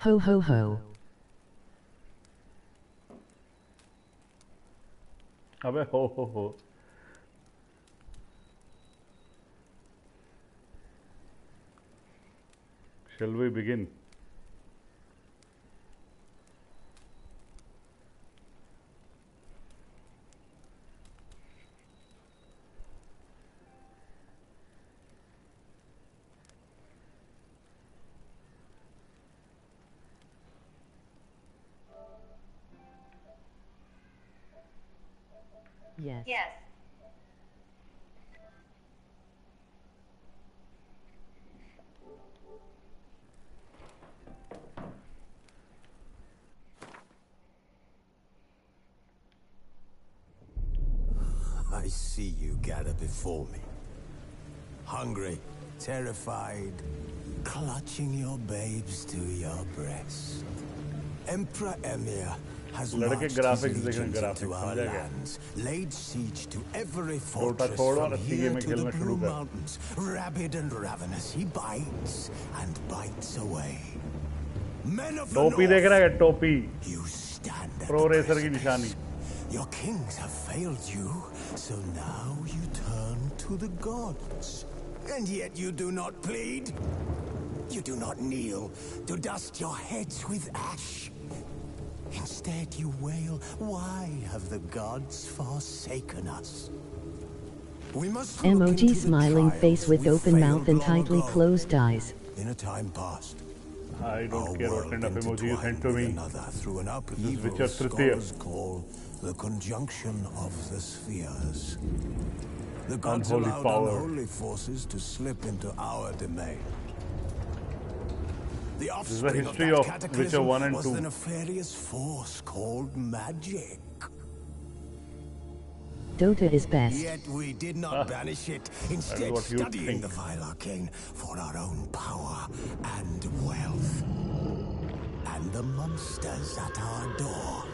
Ho ho ho. अबे हो. Shall we begin? Yes. Yes. I see you gather before me. Hungry, terrified, clutching your babes to your breast. Emperor Emir has marched his legions into our lands, laid siege to every fortress from here to the Blue Mountains. Rabid and ravenous, he bites and bites away. Men of the North, you stand at the precipice. Your kings have failed you, so now you turn to the gods. And yet you do not plead. You do not kneel to dust your heads with ash. Instead you wail, why have the gods forsaken us? We must Emoji smiling face with open mouth and tightly closed eyes. In a time past, I don't care what kind of emoji you sent to me. Through an This is Witcher scholars call the conjunction of the spheres. The gods allowed unholy forces to slip into our domain. The offspring of that cataclysm was the nefarious force called magic. Dota is best. Yet we did not banish it, instead studying the vile arcane for our own power and wealth. And the monsters at our door,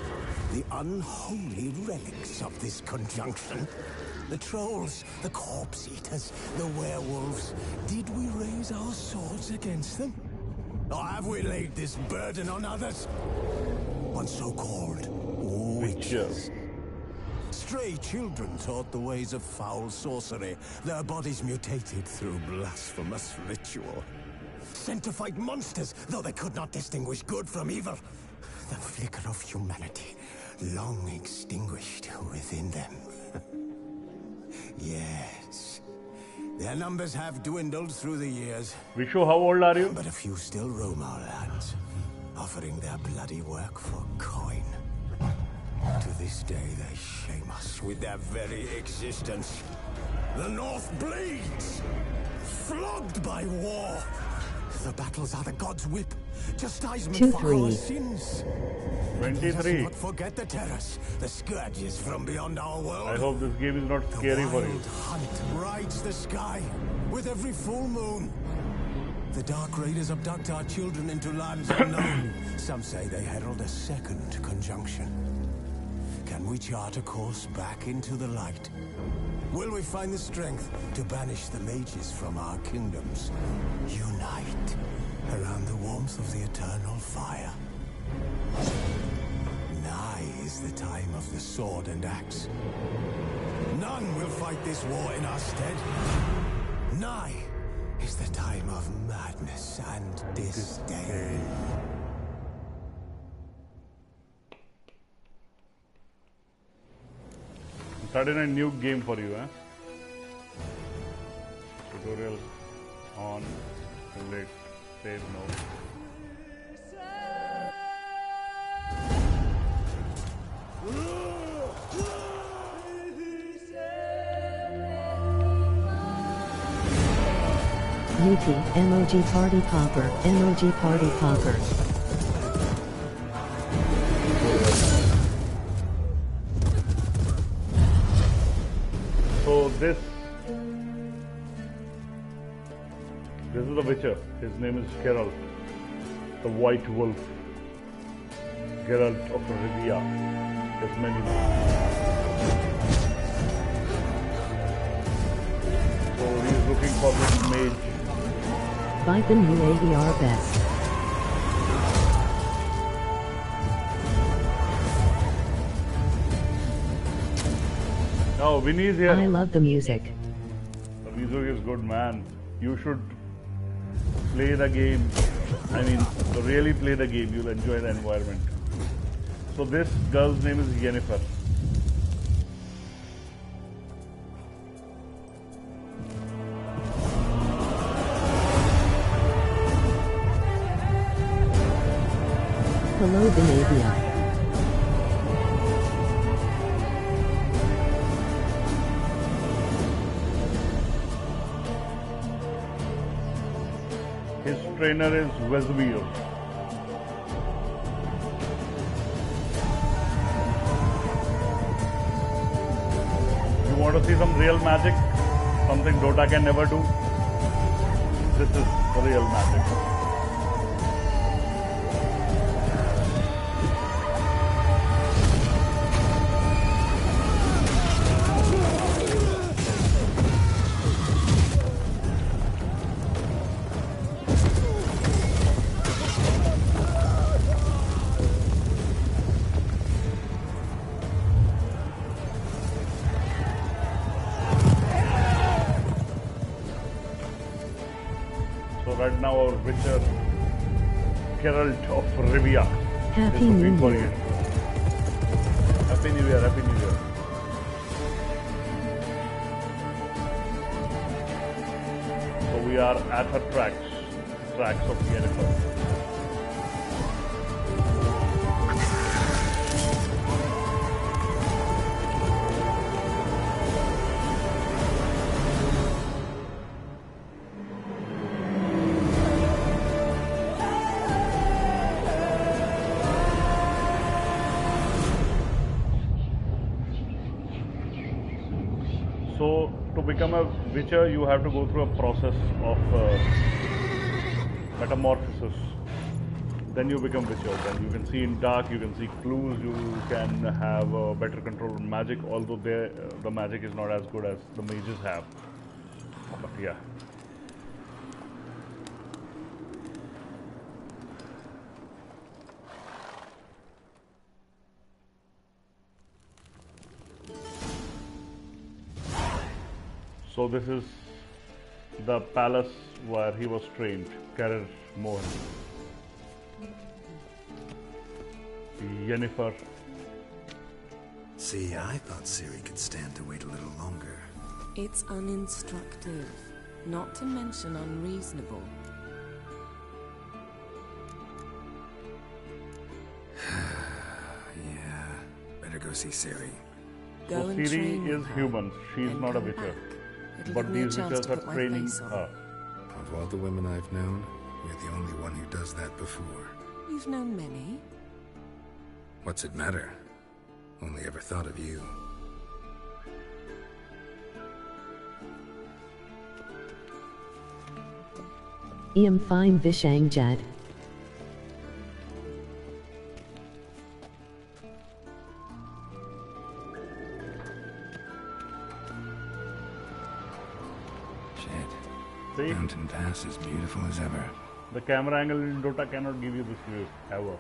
the unholy relics of this conjunction. The trolls, the corpse eaters, the werewolves. Did we raise our swords against them? Or have we laid this burden on others? On so-called witches. Stray children taught the ways of foul sorcery, their bodies mutated through blasphemous ritual. Sent to fight monsters, though they could not distinguish good from evil. The flicker of humanity, long extinguished within them. Yes. Their numbers have dwindled through the years. Vishu, how old are you? But a few still roam our lands, offering their bloody work for coin. To this day, they shame us with their very existence. The North bleeds, flogged by war. The battles are the gods' whip, chastisement for our sins. 23. But forget the terrors, the scourges from beyond our world. I hope this game is not scary for you. The hunt rides the sky with every full moon. The Dark Raiders abduct our children into lands unknown. Some say they herald a second conjunction. Can we chart a course back into the light? Will we find the strength to banish the mages from our kingdoms? Unite around the warmth of the eternal fire. Nigh is the time of the sword and axe. None will fight this war in our stead. Nigh is the time of madness and disdain. Started a new game for you, eh? Tutorial on. Let's save no. UT, emoji party popper, emoji party popper. So this is the Witcher. His name is Geralt, the White Wolf. Geralt of Rivia. There's many names. So he's looking for this mage. Buy the new AVR best. Oh, Vinny is here. I love the music. The music is good, man. You should play the game. I mean, really play the game. You'll enjoy the environment. So this girl's name is Yennefer. Hello, Vanavia. His trainer is Vesemir. You want to see some real magic? Something Dota can never do? This is real magic. Right now our Witcher, Geralt of Rivia, Happy is looking New for Year. you. Happy New Year, Happy New Year. So we are at her tracks of Yennefer. So to become a Witcher, you have to go through a process of metamorphosis. Then you become Witcher. Then you can see in dark, you can see clues, you can have better control on magic, although the magic is not as good as the mages have. But yeah. So this is the palace where he was trained, Karir Mohan. Yennefer. See, I thought Ciri could stand to wait a little longer. It's uninstructive, not to mention unreasonable. Yeah, better go see Ciri. Go So and Ciri train is with her, human, she is then not a come Witcher. back. It'll But give me a these chance Witchers to are put my training face on. her. Of all the women I've known, you're the only one who does that before. You've known many. What's it matter? Only ever thought of you. Iam fine Vishang Jad. Shit. See, Mountain Pass is beautiful as ever. the camera angle in Dota cannot give you this view ever.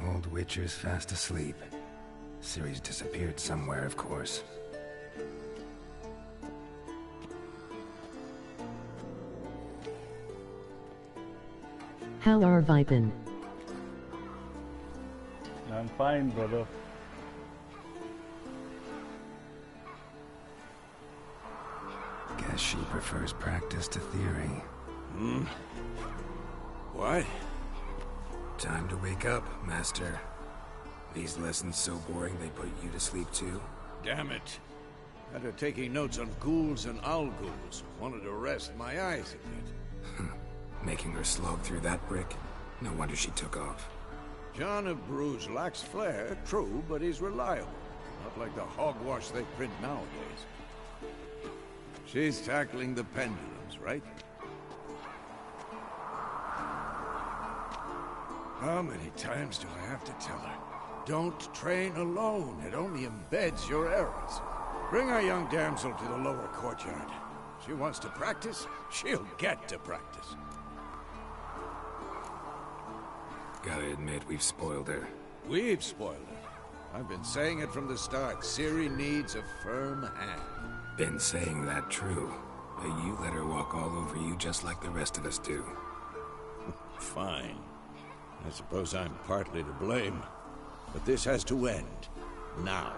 Old Witcher's fast asleep. Ciri's disappeared somewhere, of course. How are Vipin? I'm fine, brother. Guess she prefers practice to theory. What? Time to wake up, Master. These lessons so boring they put you to sleep too? Damn it. After taking notes on ghouls and owl ghouls, wanted to rest my eyes a bit. Making her slog through that brick? No wonder she took off. John of Bruges lacks flair, true, but he's reliable. Not like the hogwash they print nowadays. She's tackling the pendulums, right? How many times do I have to tell her? Don't train alone. It only embeds your errors. Bring our young damsel to the lower courtyard. She wants to practice, she'll get to practice. Gotta admit, we've spoiled her. We've spoiled her. I've been saying it from the start. Ciri needs a firm hand. Been saying that true. But you let her walk all over you just like the rest of us do. Fine. I suppose I'm partly to blame. But this has to end. Now.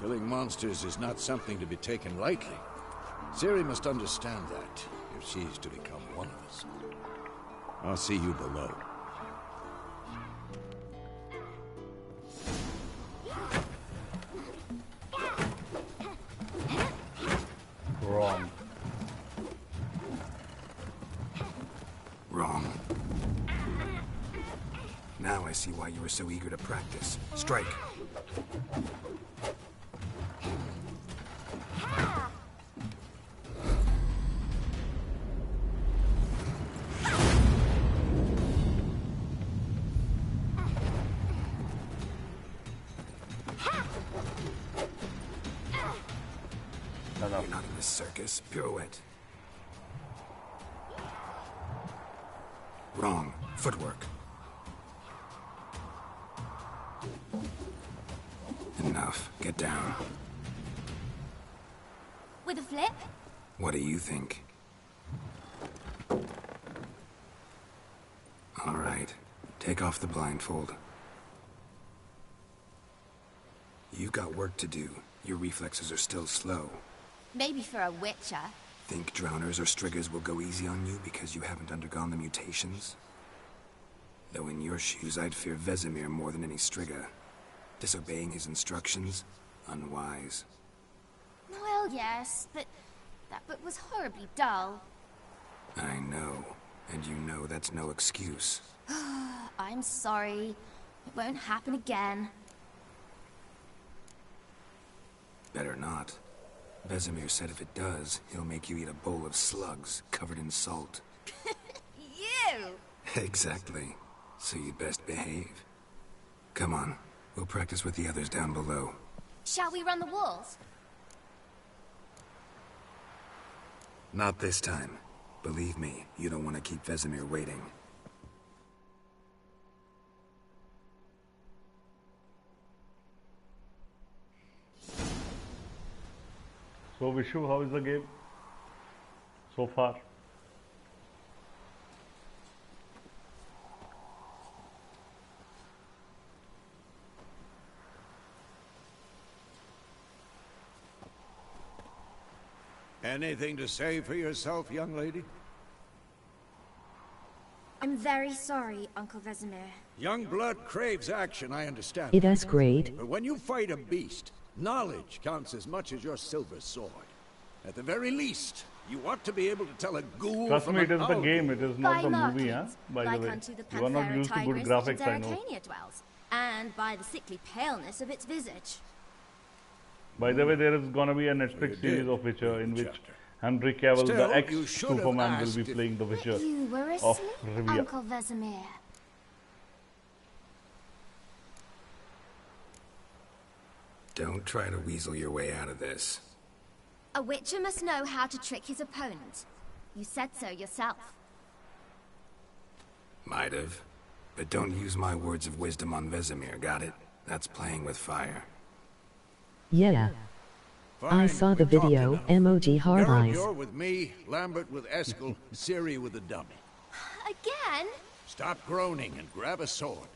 Killing monsters is not something to be taken lightly. Ciri must understand that, if she's to become one of us. I'll see you below. Wrong. Wrong. Now I see why you were so eager to practice. Strike. You're not in this circus. Pirouette. Wrong. Footwork. Enough. Get down. With a flip? What do you think? All right. Take off the blindfold. You've got work to do. Your reflexes are still slow. Maybe for a witcher. Think drowners or striggers will go easy on you because you haven't undergone the mutations? Though in your shoes, I'd fear Vesemir more than any strigger. Disobeying his instructions? Unwise. Well, yes, but that book was horribly dull. I know. And you know that's no excuse. I'm sorry. It won't happen again. Better not. Vesemir said if it does, he'll make you eat a bowl of slugs covered in salt. You! Exactly. So you'd best behave. Come on. We'll practice with the others down below. Shall we run the walls? Not this time. Believe me, you don't want to keep Vesemir waiting. So Vishu, how is the game so far? Anything to say for yourself, young lady? I'm very sorry, Uncle Vesemir. Young blood craves action, I understand. It is great. But when you fight a beast, knowledge counts as much as your silver sword. At the very least, you ought to be able to tell a ghoul Trust from me, an it is the owl. game, it is not the movie, huh? markings, By like the way. unto the You are not Panthera used to good tigris graphics, which I in know. Zerrikania dwells, and by the sickly paleness of its visage. By the way, there is gonna be a You Netflix did series of Witcher read in the which chapter. Henry Cavill, Still, the you should have ex-Superman, will asked be if- playing the Witcher You were of asleep, Rivia. Uncle Vesemir. Don't try to weasel your way out of this. A witcher must know how to trick his opponent. You said so yourself. Might have. But don't use my words of wisdom on Vesemir, got it? That's playing with fire. Yeah. I Fine, saw the we talked video, enough. emoji hard Geralt, eyes. you're with me, Lambert with Eskel, Ciri with the dummy. Again? Stop groaning and grab a sword.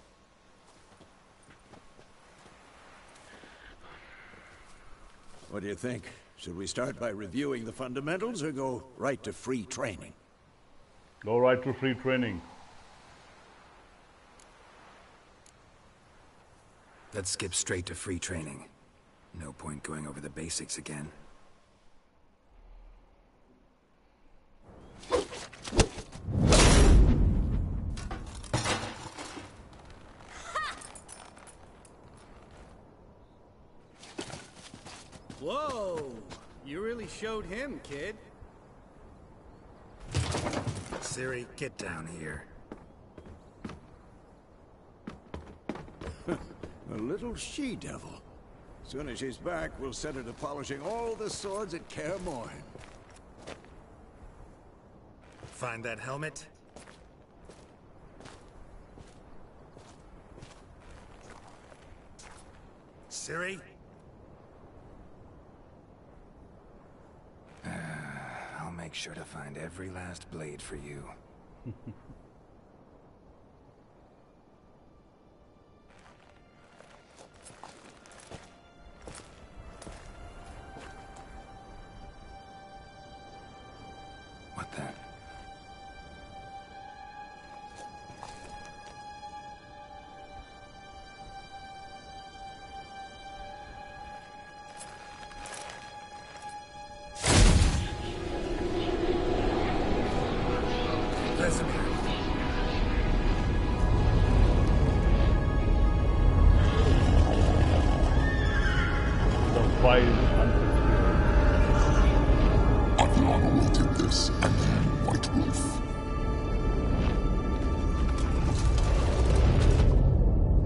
What do you think? Should we start by reviewing the fundamentals or go right to free training? Go right to free training. Let's skip straight to free training. No point going over the basics again. showed him, kid. Ciri, get down here. A little she-devil. Soon as she's back, we'll set her to polishing all the swords at Kaer Morhen. Find that helmet? Ciri? I'll make sure to find every last blade for you. What the? Vesemir. The five unconfused. Aviana will take this, and then White Wolf.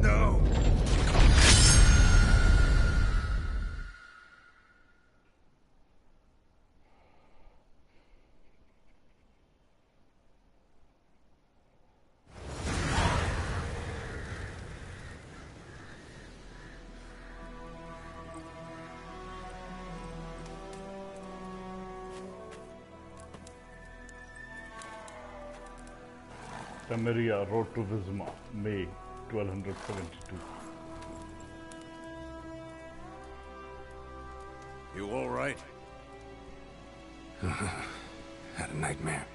No! Temeria, Road to Vizima, May 1272. You all right? Had a nightmare.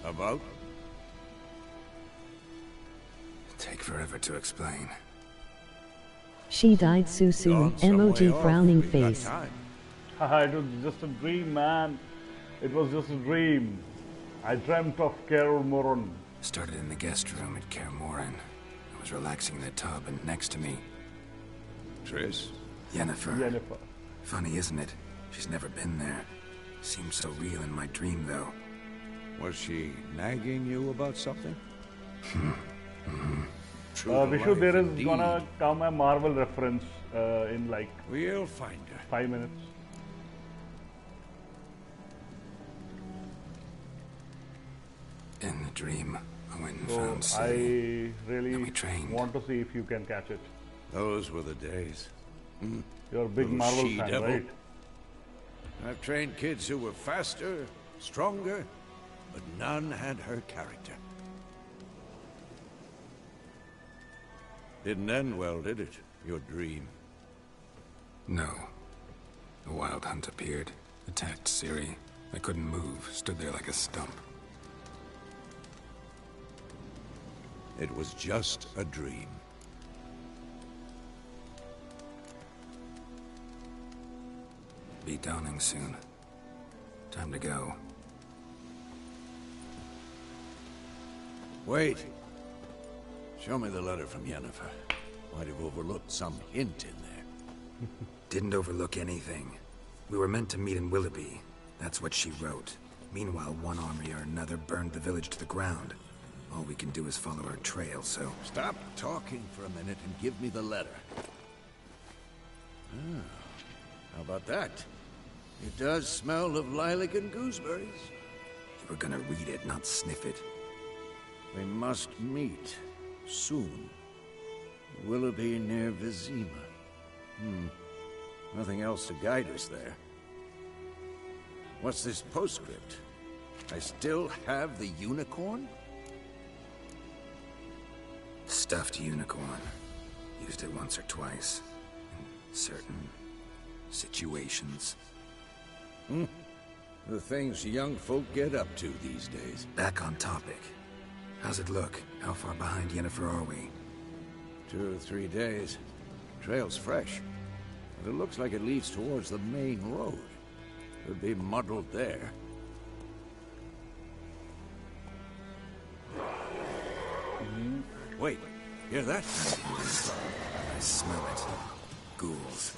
About? Take forever to explain. She died so soon. Gone some way Emoji off. frowning We've got face. time. Haha, it was just a dream, man. It was just a dream. I dreamt of Kaer Morhen. Started in the guest room at Kaer Morhen. I was relaxing in the tub, and next to me, Triss? Yennefer. Yennefer. Funny, isn't it? She's never been there. Seemed so real in my dream, though. Was she nagging you about something? True to Vishu, life there is indeed. gonna come a Marvel reference in like We'll find her. 5 minutes. In the dream, I went and So found I Ciri. really And we trained. want to see if you can catch it. Those were the days. You're a big Little Marvel fan, she-devil. right? I've trained kids who were faster, stronger, but none had her character. Didn't end well, did it? Your dream. No. The Wild Hunt appeared, attacked Ciri. I couldn't move, stood there like a stump. It was just a dream. Be dawning soon. Time to go. Wait. Show me the letter from Yennefer. Might have overlooked some hint in there. Didn't overlook anything. We were meant to meet in Willoughby. That's what she wrote. Meanwhile, one army or another burned the village to the ground. All we can do is follow her trail, so... Stop talking for a minute and give me the letter. How about that? It does smell of lilac and gooseberries. You were gonna read it, not sniff it. We must meet soon. Willoughby near Vizima. Nothing else to guide us there. What's this postscript? I still have the unicorn? Stuffed unicorn. Used it once or twice. In certain situations. The things young folk get up to these days. Back on topic. How's it look? How far behind Yennefer are we? 2 or 3 days. Trail's fresh. But it looks like it leads towards the main road. Could be muddled there. Wait, hear that? I smell it. Ghouls.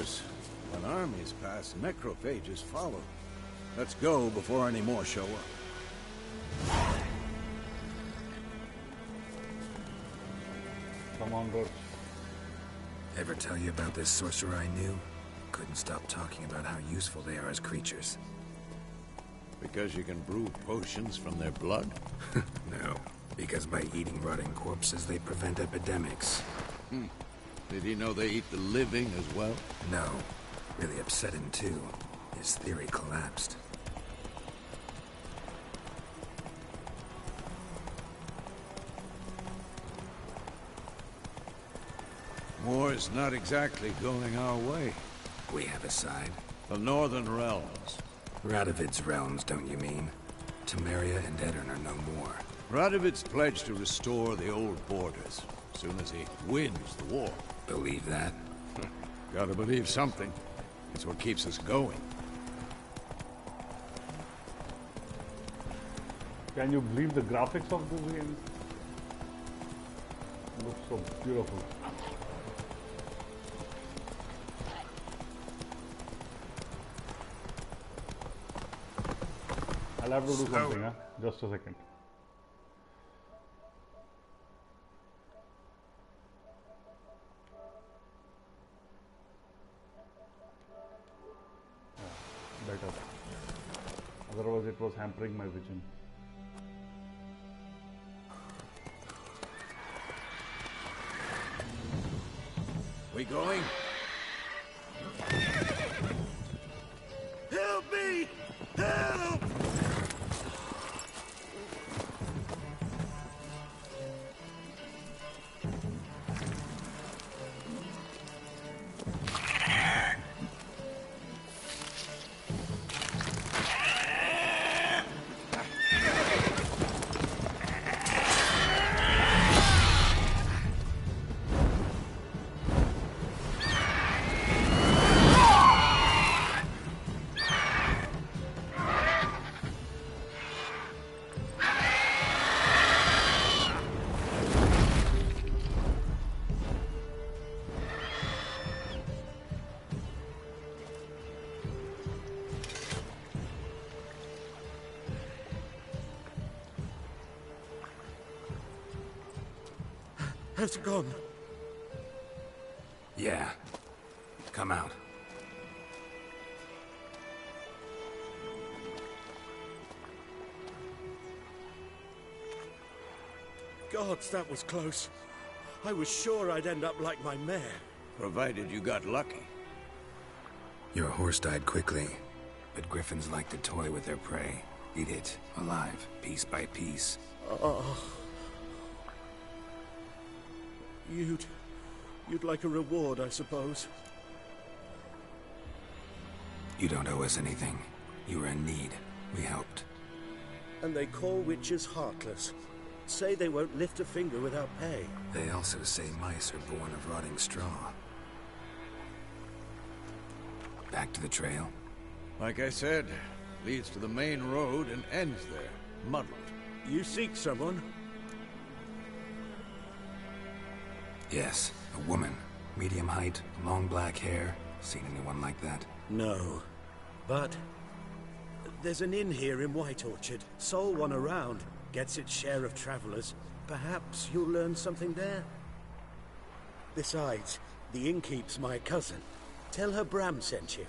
course, when armies pass, necrophages follow. Let's go before any more show up. Come on, Roach. Ever tell you about this sorcerer I knew? Couldn't stop talking about how useful they are as creatures. Because you can brew potions from their blood? No, because by eating rotting corpses, they prevent epidemics. Did he know they eat the living as well? No. Really upset him, too. His theory collapsed. War's not exactly going our way. We have a side. The Northern Realms. Radovid's realms, don't you mean? Temeria and Edirn are no more. Radovid's pledged to restore the old borders, as soon as he wins the war. Believe that? Gotta believe something. It's what keeps us going. Can you believe the graphics of this game? It looks so beautiful. I'll have to do something, huh? Just a second. Better. Otherwise it was hampering my vision. We going? Help me! Help! Has it gone? Yeah. Come out. Gods, that was close. I was sure I'd end up like my mare. Provided you got lucky. Your horse died quickly, but griffins like to toy with their prey. Eat it, alive, piece by piece. Oh. You'd like a reward, I suppose. You don't owe us anything. You were in need. We helped. And they call witches heartless. Say they won't lift a finger without pay. They also say mice are born of rotting straw. Back to the trail? Like I said, leads to the main road and ends there. Muddled. You seek someone? Yes, a woman. Medium height, long black hair. Seen anyone like that? No. But there's an inn here in White Orchard. Sole one around. Gets its share of travelers. Perhaps you'll learn something there. Besides, the innkeep's my cousin. Tell her Bram sent you.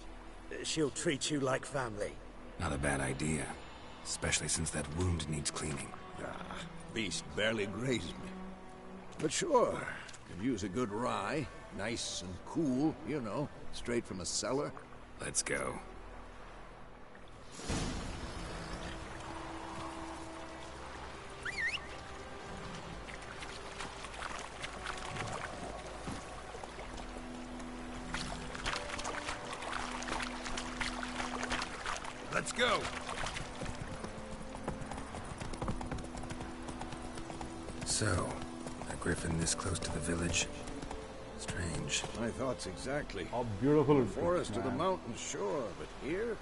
She'll treat you like family. Not a bad idea. Especially since that wound needs cleaning. Beast barely grazed me. But sure, could use a good rye. Nice and cool, you know, straight from a cellar. Let's go. Let's go! So, a griffin this close to the village? Strange. My thoughts exactly. How beautiful it is. Forest to the mountain, sure, but here?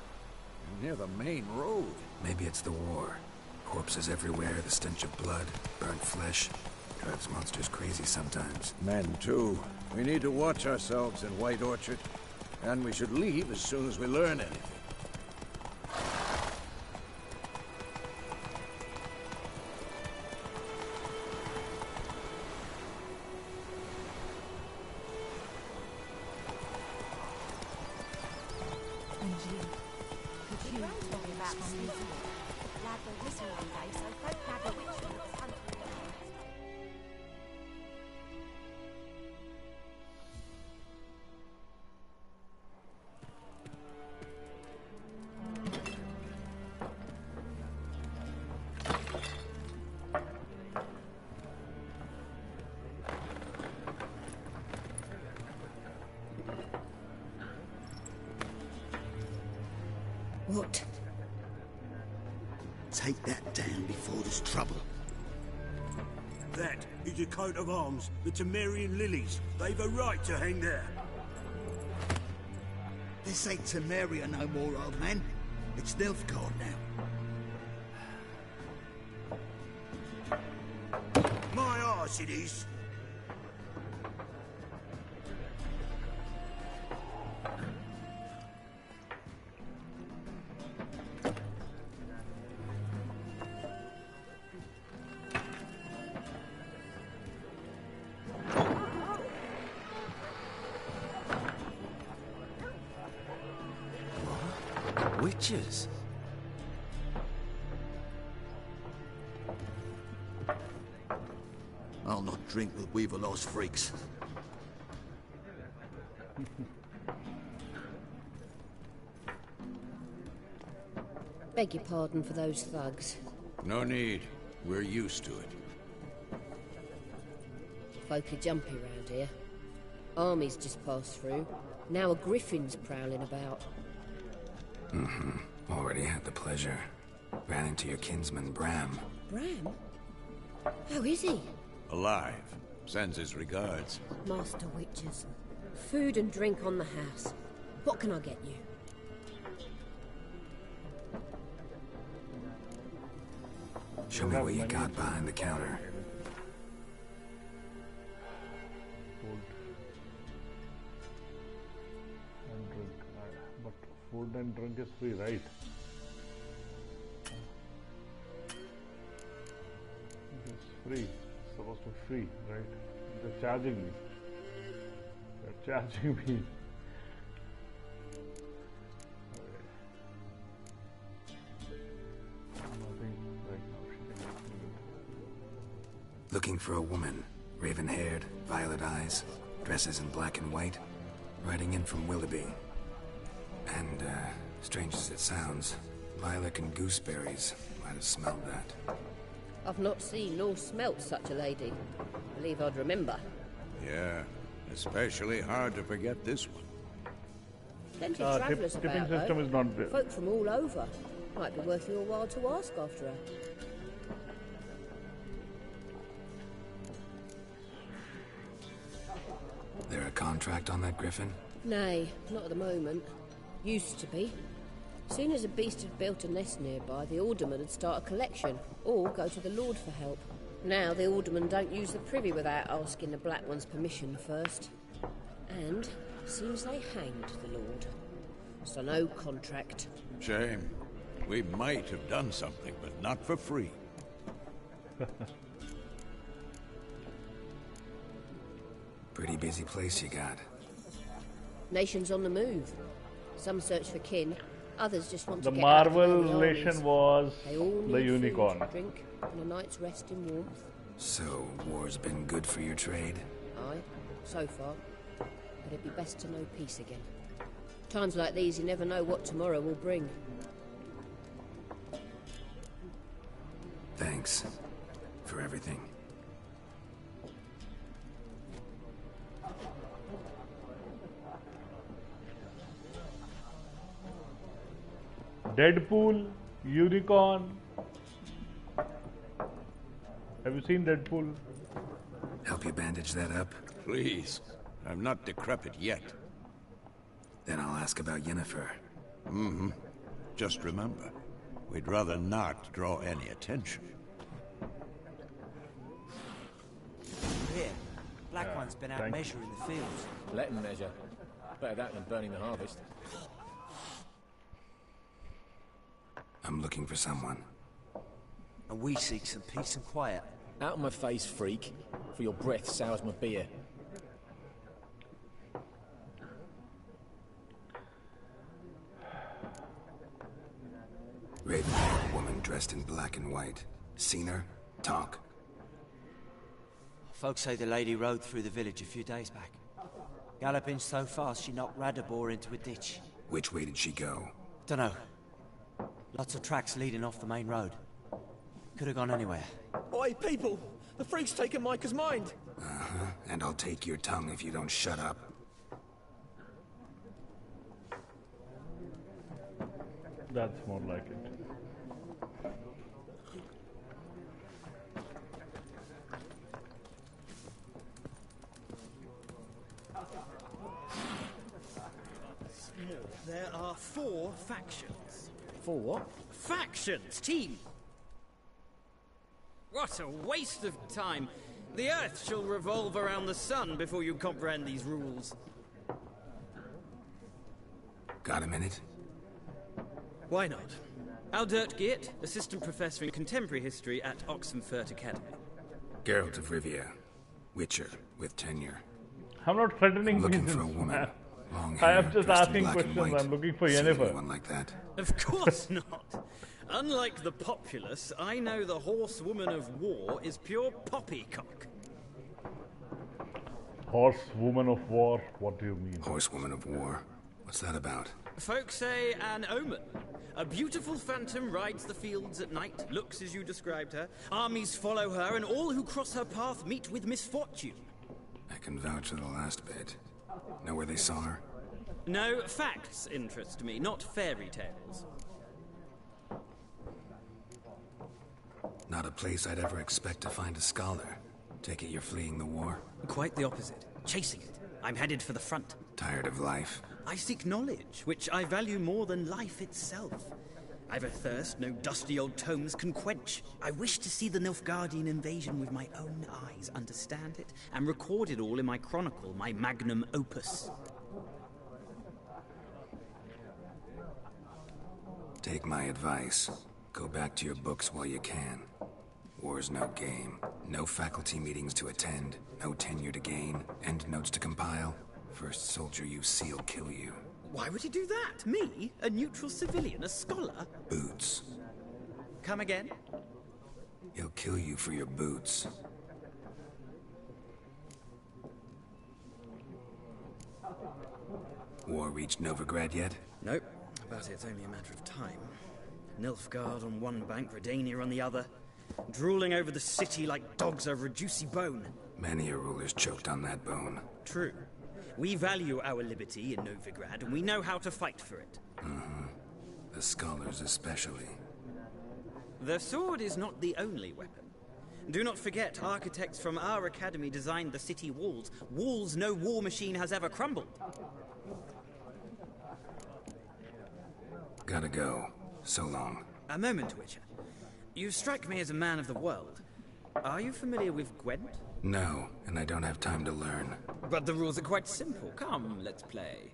Near the main road. Maybe it's the war. Corpses everywhere, the stench of blood, burnt flesh. Drives monsters crazy sometimes. Men, too. We need to watch ourselves in White Orchard. And we should leave as soon as we learn anything. What? Take that down before there's trouble. That is a coat of arms, the Temerian lilies. They've a right to hang there. This ain't Temeria no more, old man. It's Nilfgaard now. My arse it is. Witches? I'll not drink with Weaverlost freaks. Beg your pardon for those thugs. No need. We're used to it. Folk are jumpy round here. Armies just passed through. Now a griffin's prowling about. Already had the pleasure. Ran into your kinsman, Bram. Bram? How is he? Alive. Sends his regards. Master Witches. Food and drink on the house. What can I get you? Show me what you got behind the counter. Food and drink is free, right? It's free. It's supposed to be free, right? They're charging me. They're charging me. Nothing right now. She can help me with. Looking for a woman. Raven-haired, violet eyes, dresses in black and white. Riding in from Willoughby. And, strange as it sounds, lilac and gooseberries might have smelled that. I've not seen nor smelt such a lady. Believe I'd remember. Yeah, especially hard to forget this one. Plenty of travellers tipping about, system though. is not there. Folk from all over. Might be worth your while to ask after her. There a contract on that griffin? Nay, not at the moment. Used to be. Soon as a beast had built a nest nearby, the alderman would start a collection, or go to the Lord for help. Now the alderman don't use the privy without asking the Black One's permission first. And seems they hanged the Lord. So no contract. Shame. We might have done something, but not for free. Pretty busy place you got. Nations on the move. Some search for kin, others just want The to get out of the armies. marvelation was They all need the unicorn. food, drink, and a night's rest in warmth. So, war's been good for your trade? Aye, so far. But it'd be best to know peace again. Times like these, you never know what tomorrow will bring. Thanks. For everything. Deadpool, unicorn. Have you seen Deadpool? Help you bandage that up? Please. I'm not decrepit yet. Then I'll ask about Yennefer. Mm-hmm. Just remember, we'd rather not draw any attention. Here. Black One's been out thank you. measuring the fields. Let him measure. Better that than burning the harvest. I'm looking for someone. And we seek some peace and quiet. Out of my face, freak. For your breath sours my beer. Raven-haired woman dressed in black and white. Seen her? Talk. Folks say the lady rode through the village a few days back. Galloping so fast she knocked Radabor into a ditch. Which way did she go? Dunno. Lots of tracks leading off the main road. Could have gone anywhere. Oi, people! The freak's taken Micah's mind! Uh-huh. And I'll take your tongue if you don't shut up. That's more like it. There are 4 factions. 4 what? Factions, team! What a waste of time! The Earth shall revolve around the sun before you comprehend these rules. Got a minute? Why not? Aldert Geert, Assistant Professor in Contemporary History at Oxenfurt Academy. Geralt of Rivia. Witcher, with tenure. I'm not threatening looking reasons, for a woman. man. Long hair, I am just dressed in asking black and questions. white. I'm looking for Seen Yennefer. anyone like that? Of course not. Unlike the populace, I know the horsewoman of war is pure poppycock. Horsewoman of war? What do you mean? Horsewoman of war? What's that about? Folk say an omen. A beautiful phantom rides the fields at night, looks as you described her. Armies follow her, and all who cross her path meet with misfortune. I can vouch for the last bit. Know where they saw her? No, facts interest me, not fairy tales. Not a place I'd ever expect to find a scholar. Take it you're fleeing the war? Quite the opposite. Chasing it. I'm headed for the front. Tired of life? I seek knowledge, which I value more than life itself. I've a thirst no dusty old tomes can quench. I wish to see the Nilfgaardian invasion with my own eyes, understand it, and record it all in my chronicle, my magnum opus. Take my advice. Go back to your books while you can. War's no game. No faculty meetings to attend, no tenure to gain, end notes to compile. First soldier you see'll kill you. Why would he do that? Me? A neutral civilian? A scholar? Boots. Come again? He'll kill you for your boots. War reached Novigrad yet? Nope, but it's only a matter of time. Nilfgaard on one bank, Redania on the other. Drooling over the city like dogs over a juicy bone. Many a ruler's choked on that bone. True. We value our liberty in Novigrad, and we know how to fight for it. Mm-hmm. The scholars especially. The sword is not the only weapon. Do not forget, architects from our academy designed the city walls. Walls no war machine has ever crumbled. Gotta go. So long. A moment, Witcher. You strike me as a man of the world. Are you familiar with Gwent? No, and I don't have time to learn. But the rules are quite simple. Come, let's play.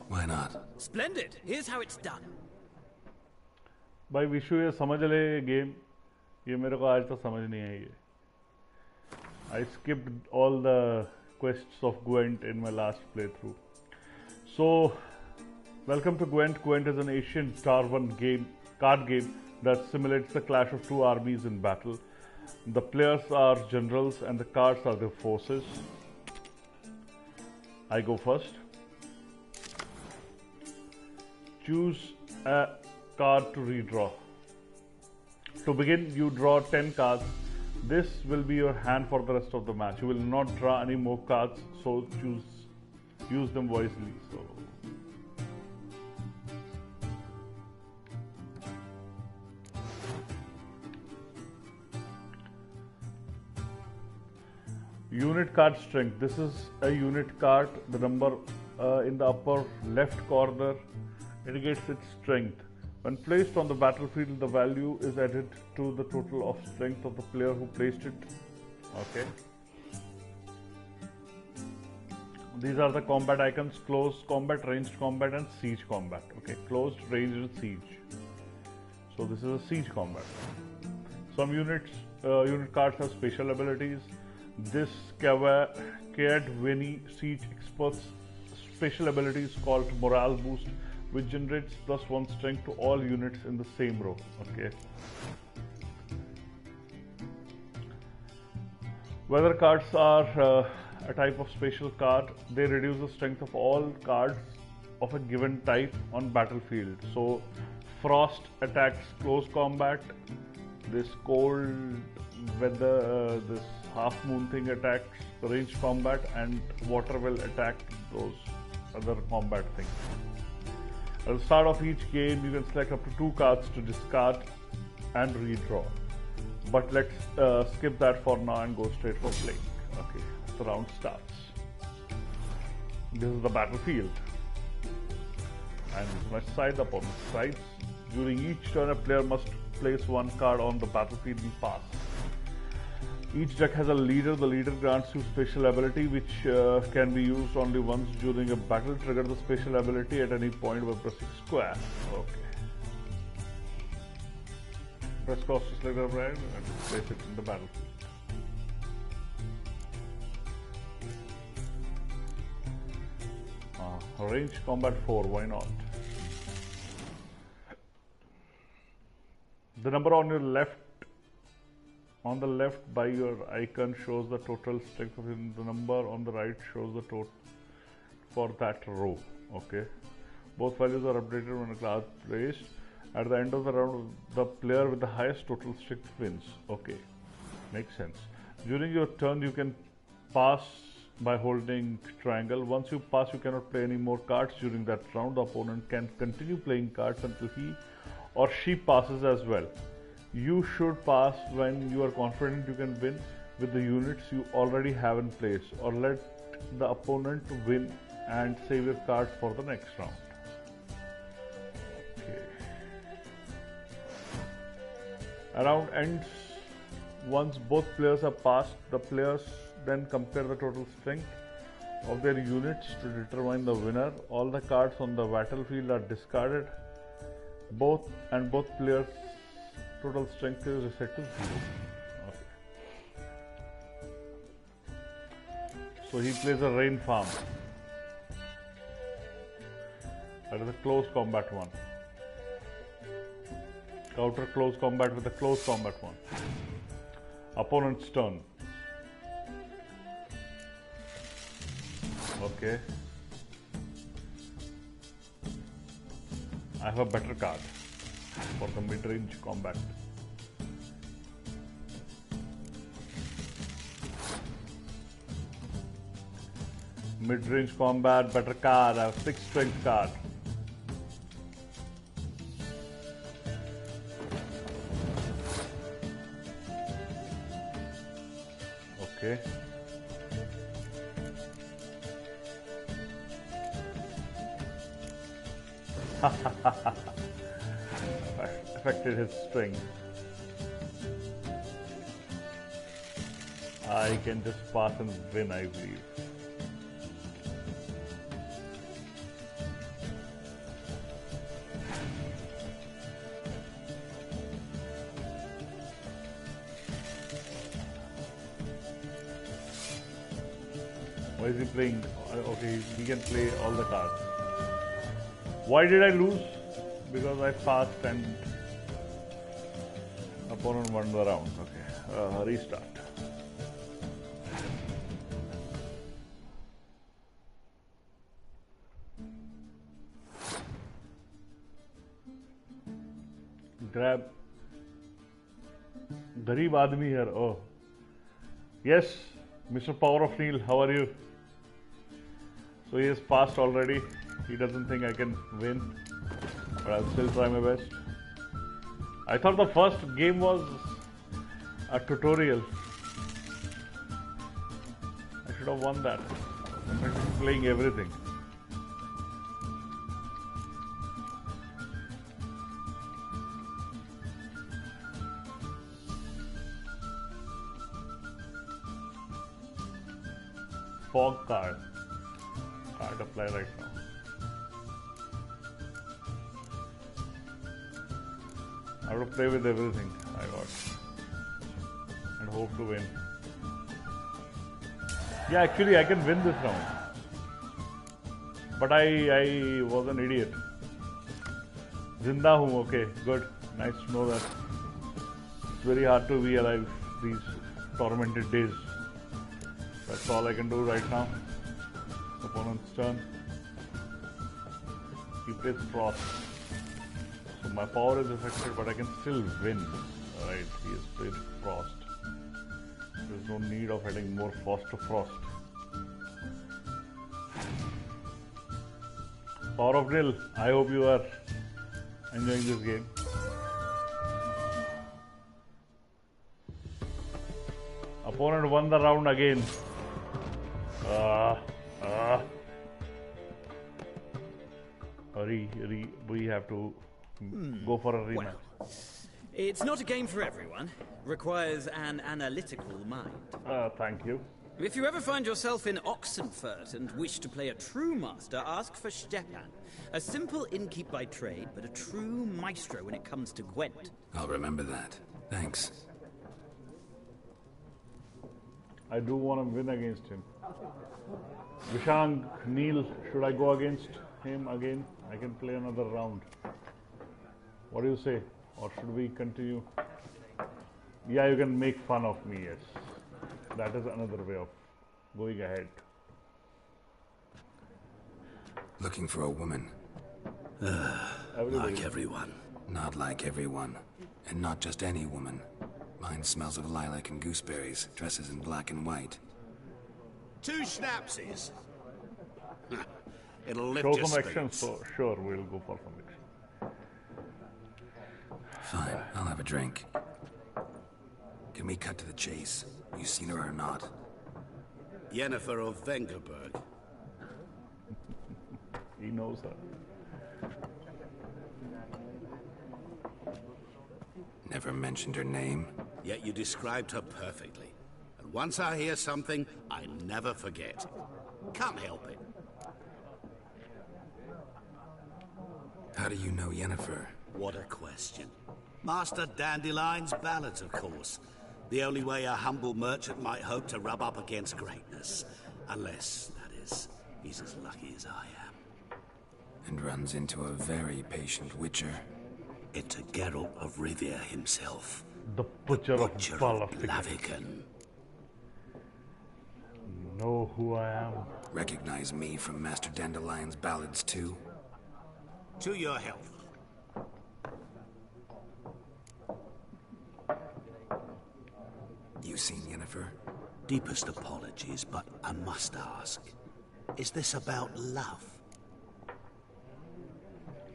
Why not? Splendid. Here's how it's done. भाई विशु ये समझ ले game ये मेरे को आज तक समझ नहीं आई है. I skipped all the quests of Gwent in my last playthrough. So, welcome to Gwent. Gwent is an Asian Star-1 game, card game that simulates the clash of two armies in battle. The players are generals and the cards are their forces. I go first. Choose a card to redraw. To begin, you draw 10 cards. This will be your hand for the rest of the match. You will not draw any more cards, so use them wisely. So, unit card strength. This is a unit card. The number in the upper left corner indicates its strength. When placed on the battlefield, the value is added to the total of strength of the player who placed it Okay. These are the combat icons: closed combat, ranged combat, and siege combat. Okay, closed, ranged, and siege. So this is a siege combat. Some unit cards have special abilities. This Kaedweni Siege Expert's special ability is called Morale Boost, which generates +1 strength to all units in the same row. Okay. Weather cards are a type of special card. They reduce the strength of all cards of a given type on battlefield. So frost attacks close combat. This cold weather, this half moon thing attacks ranged combat, and water will attack those other combat things. At the start of each game, you can select up to 2 cards to discard and redraw. But let's skip that for now and go straight for playing. Okay, the round starts. This is the battlefield, and this is my side opponent's sides. During each turn, a player must place 1 card on the battlefield and pass. Each deck has a leader. The leader grants you special ability, which can be used only once during a battle. Trigger the special ability at any point by pressing square. Okay. Press cross to select the brand and place it in the battlefield. Range combat 4, why not? The number on your left, on the left by your icon, shows the total strength of it. The number on the right shows the total for that row. Okay. Both values are updated when a class is placed. At the end of the round, the player with the highest total strength wins. Okay, makes sense. During your turn, you can pass by holding triangle. Once you pass, you cannot play any more cards during that round. The opponent can continue playing cards until he or she passes as well. You should pass when you are confident you can win with the units you already have in place, or let the opponent win and save your cards for the next round. A round ends once both players have passed. The players then compare the total strength of their units to determine the winner. All the cards on the battlefield are discarded. Both players' total strength is reset to 0. Okay. So he plays a rain farm. That is a close combat 1. Counter close combat with a close combat 1. Opponent's turn. Okay. I have a better card for the mid-range combat. Mid-range combat, better card. I have 6 strength card. Okay. Affected his strength. I can just pass and win, I believe. Why is he playing? Okay, he can play all the cards. Why did I lose? Because I passed and opponent won the round. Okay, restart. Grab. Garib Admi here. Oh. Yes, Mr. Power of Neil, how are you? So he has passed already. He doesn't think I can win, but I'll still try my best. I thought the first game was a tutorial. I should have won that. I'm playing everything. fog card. Can't apply right now. I have to play with everything I got and hope to win. Yeah, actually I can win this round. But I was an idiot. Zinda hu, okay, good. Nice to know that. It's very hard to be alive these tormented days. That's all I can do right now. Opponent's turn. He plays Frost. So my power is affected, but I can still win. Alright, he has played Frost. There's no need of adding more Frost to Frost. Power of Nil, I hope you are enjoying this game. Opponent won the round again. Hurry, we have to go for a rematch. Well, it's not a game for everyone. Requires an analytical mind. Thank you. If you ever find yourself in Oxenfurt and wish to play a true master, ask for Stepan. A simple innkeep by trade, but a true maestro when it comes to Gwent. I'll remember that. Thanks. I do want to win against him. Vishang, Neil, should I go against him again? I can play another round. What do you say? Or should we continue? Yeah, you can make fun of me, yes. That is another way of going ahead. Looking for a woman. Like everyone. Not like everyone. And not just any woman. Mine smells of lilac and gooseberries, dresses in black and white. 2 schnapsies. It'll lift Show your some action, spirits. so sure, we'll go for some action. Fine, I'll have a drink. Can we cut to the chase? You seen her or not? Yennefer of Vengerberg. He knows her. Never mentioned her name. Yet you described her perfectly. And once I hear something, I never forget. Can't help it. How do you know Yennefer? What a question. Master Dandelion's ballads, of course. The only way a humble merchant might hope to rub up against greatness. Unless, that is, he's as lucky as I am. And runs into a very patient witcher. Into Geralt of Rivia himself. The Butcher of Blaviken. You know who I am? Recognize me from Master Dandelion's ballads too? To your health. You seen Yennefer? Deepest apologies, but I must ask. Is this about love?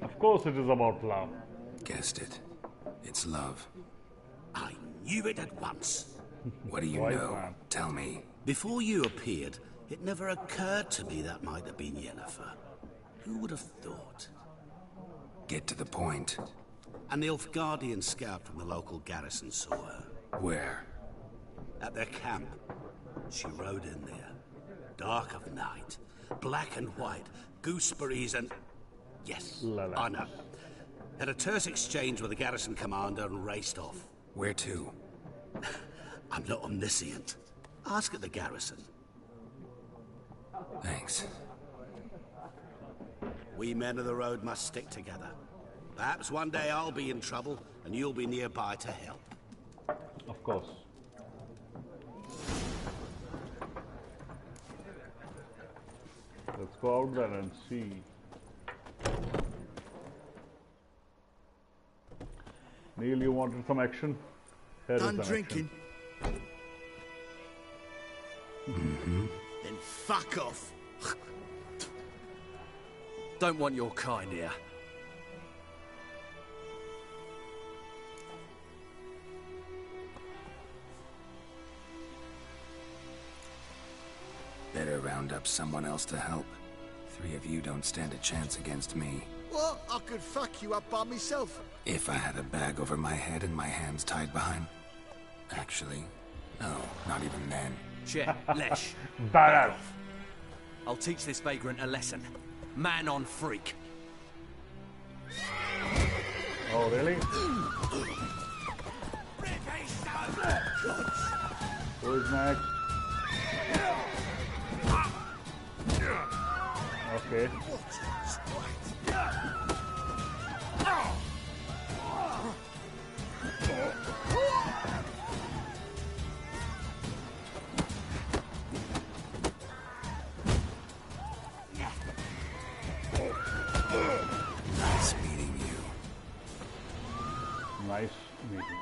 Of course it is about love. Guessed it. It's love. I knew it at once. What do you know? Tell me. Before you appeared, it never occurred to me that might have been Yennefer. Who would have thought? Get to the point. An Nilfgaardian scout from the local garrison saw her. Where? At their camp. She rode in there. Dark of night. Black and white. Gooseberries and... Yes, I know. Had a terse exchange with the garrison commander and raced off. Where to? I'm not omniscient. Ask at the garrison. Thanks. We men of the road must stick together. Perhaps one day I'll be in trouble and you'll be nearby to help. Of course. Let's go out there and see. Neil, you wanted some action? Here is Done some drinking. Mm-hmm. Then fuck off. Don't want your kind here. Better round up someone else to help. 3 of you don't stand a chance against me. What? I could fuck you up by myself. If I had a bag over my head and my hands tied behind... Actually, no, not even then. Shit, Lesh. Badass. I'll teach this vagrant a lesson. Man on freak. Oh, really? Who's next? Okay. Nice meeting you. Nice meeting.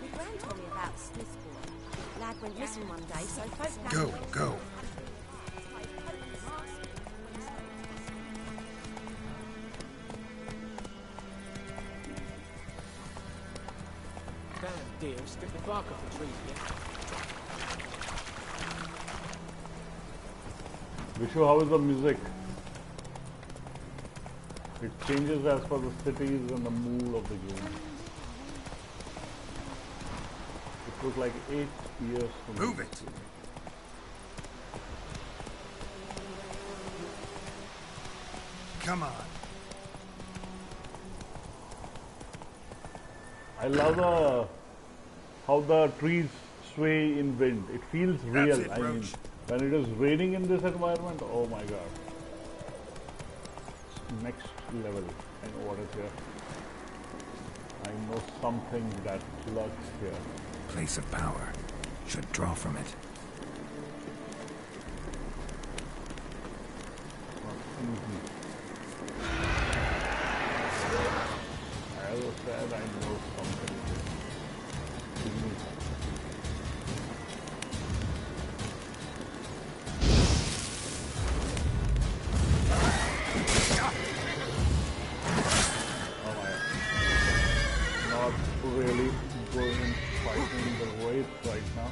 My grand told me about Smith's boy. Lad went missing one day, so folks now... Go. Damn deal, strip the bark off the trees again. Vishu, how is the music? It changes as per the cities and the mood of the game. It took like 8 years to move it. Come on. I love how the trees sway in wind. It feels real. It, I mean, when it is raining in this environment, oh my god. It's next level. I know what is here. I know something that lurks here. Place of power. Should draw from it. As I said, I know something. Not really going and fighting the waves right now.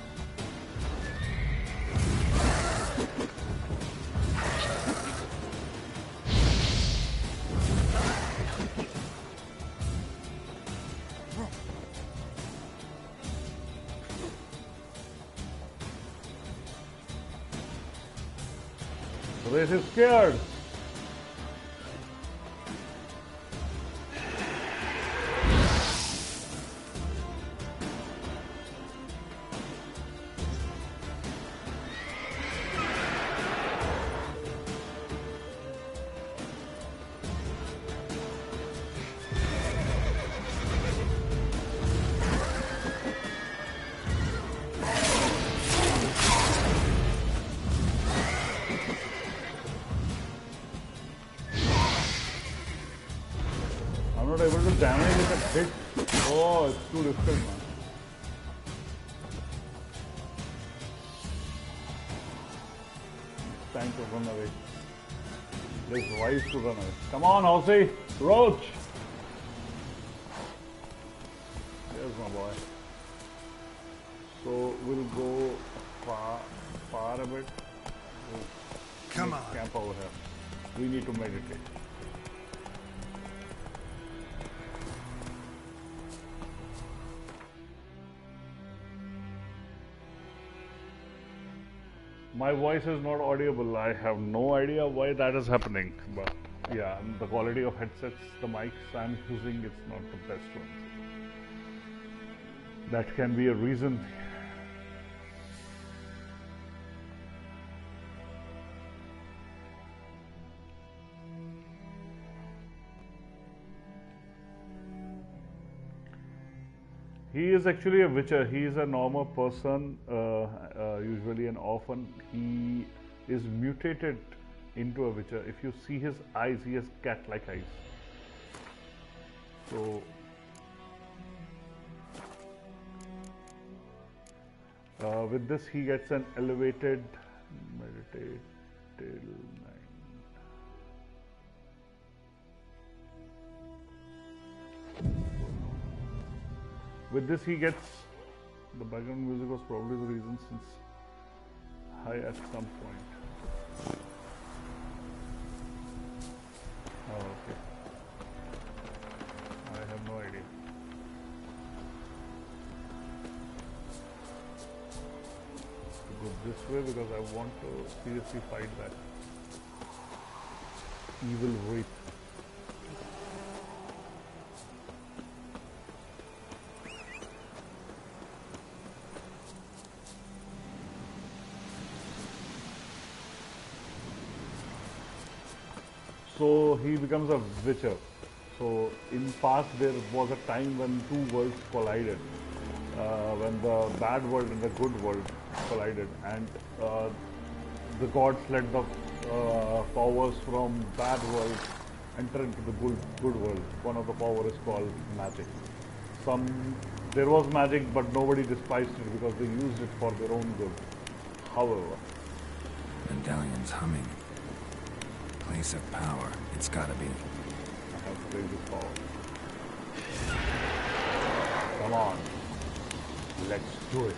This is scared. I'm not able to damage it at hit. Oh, it's too difficult, man. It's time to run away. It is wise to run away. Come on, Housey! Roach! There's my boy. So we'll go far a bit. Come on. Camp over here. We need to meditate. My voice is not audible. I have no idea why that is happening. But yeah, the quality of headsets, the mics I'm using, it's not the best one. That can be a reason. He is actually a witcher. He is a normal person, usually an orphan. He is mutated into a witcher. If you see his eyes, he has cat-like eyes. So, with this, he gets an elevated meditate till 9. With this he gets, the background music was probably the reason, since high at some point. Oh, okay. I have no idea. Go this way because I want to seriously fight that evil wraith. So he becomes a witcher. So in past there was a time when two worlds collided, when the bad world and the good world collided, and the gods let the powers from bad world enter into the good world. One of the powers is called magic. There was magic, but nobody despised it because they used it for their own good. However, Medallion's humming. Place of power. It's gotta be. I have to play this power. Come on. Let's do it.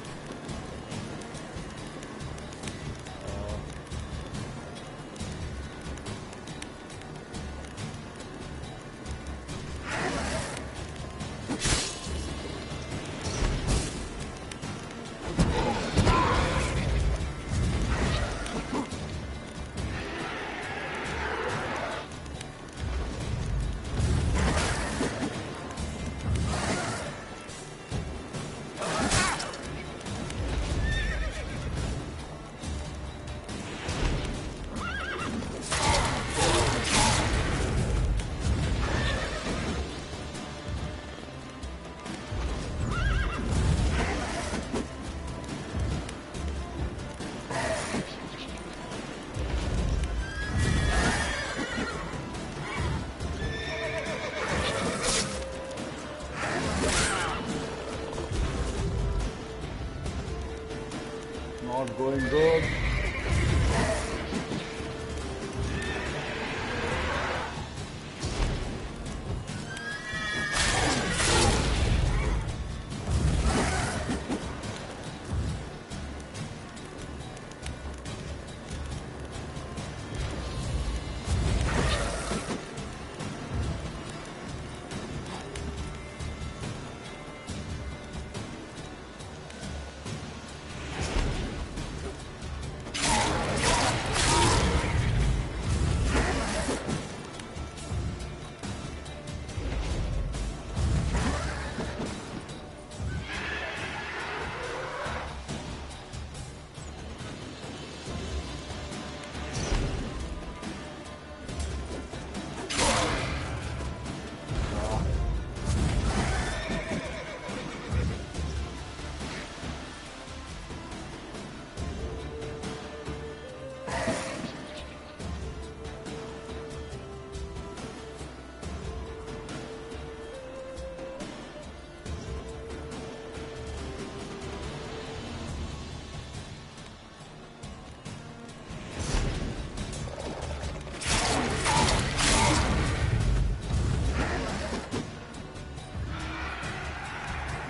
Not going good.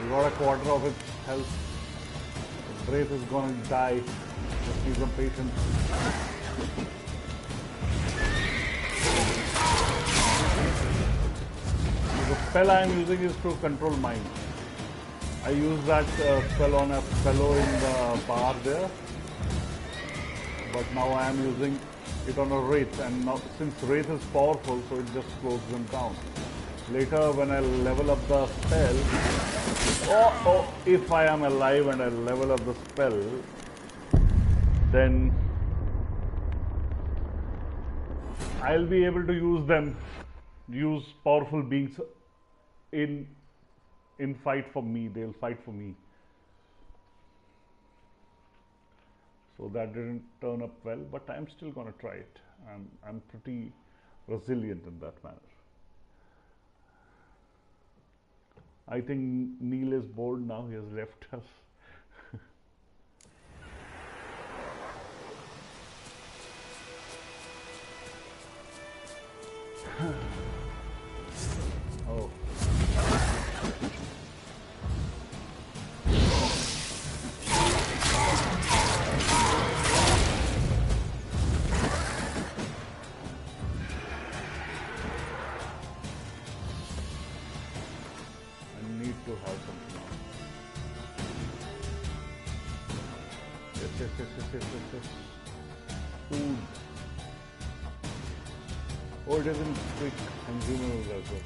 Got a quarter of its health. The Wraith is gonna die. Just need some patience. The spell I am using is to control mind. I use that spell on a fellow in the bar there, but now I am using it on a Wraith, and now since Wraith is powerful, so it just slows them down. Later, when I level up the spell, if I am alive and I level up the spell, then I'll be able to use powerful beings in fight for me. They'll fight for me. So that didn't turn up well, but I'm still gonna try it. I'm pretty resilient in that manner. I think Neil is bored now, he has left us. Oh. Food. Oh, it isn't quick consumables as well.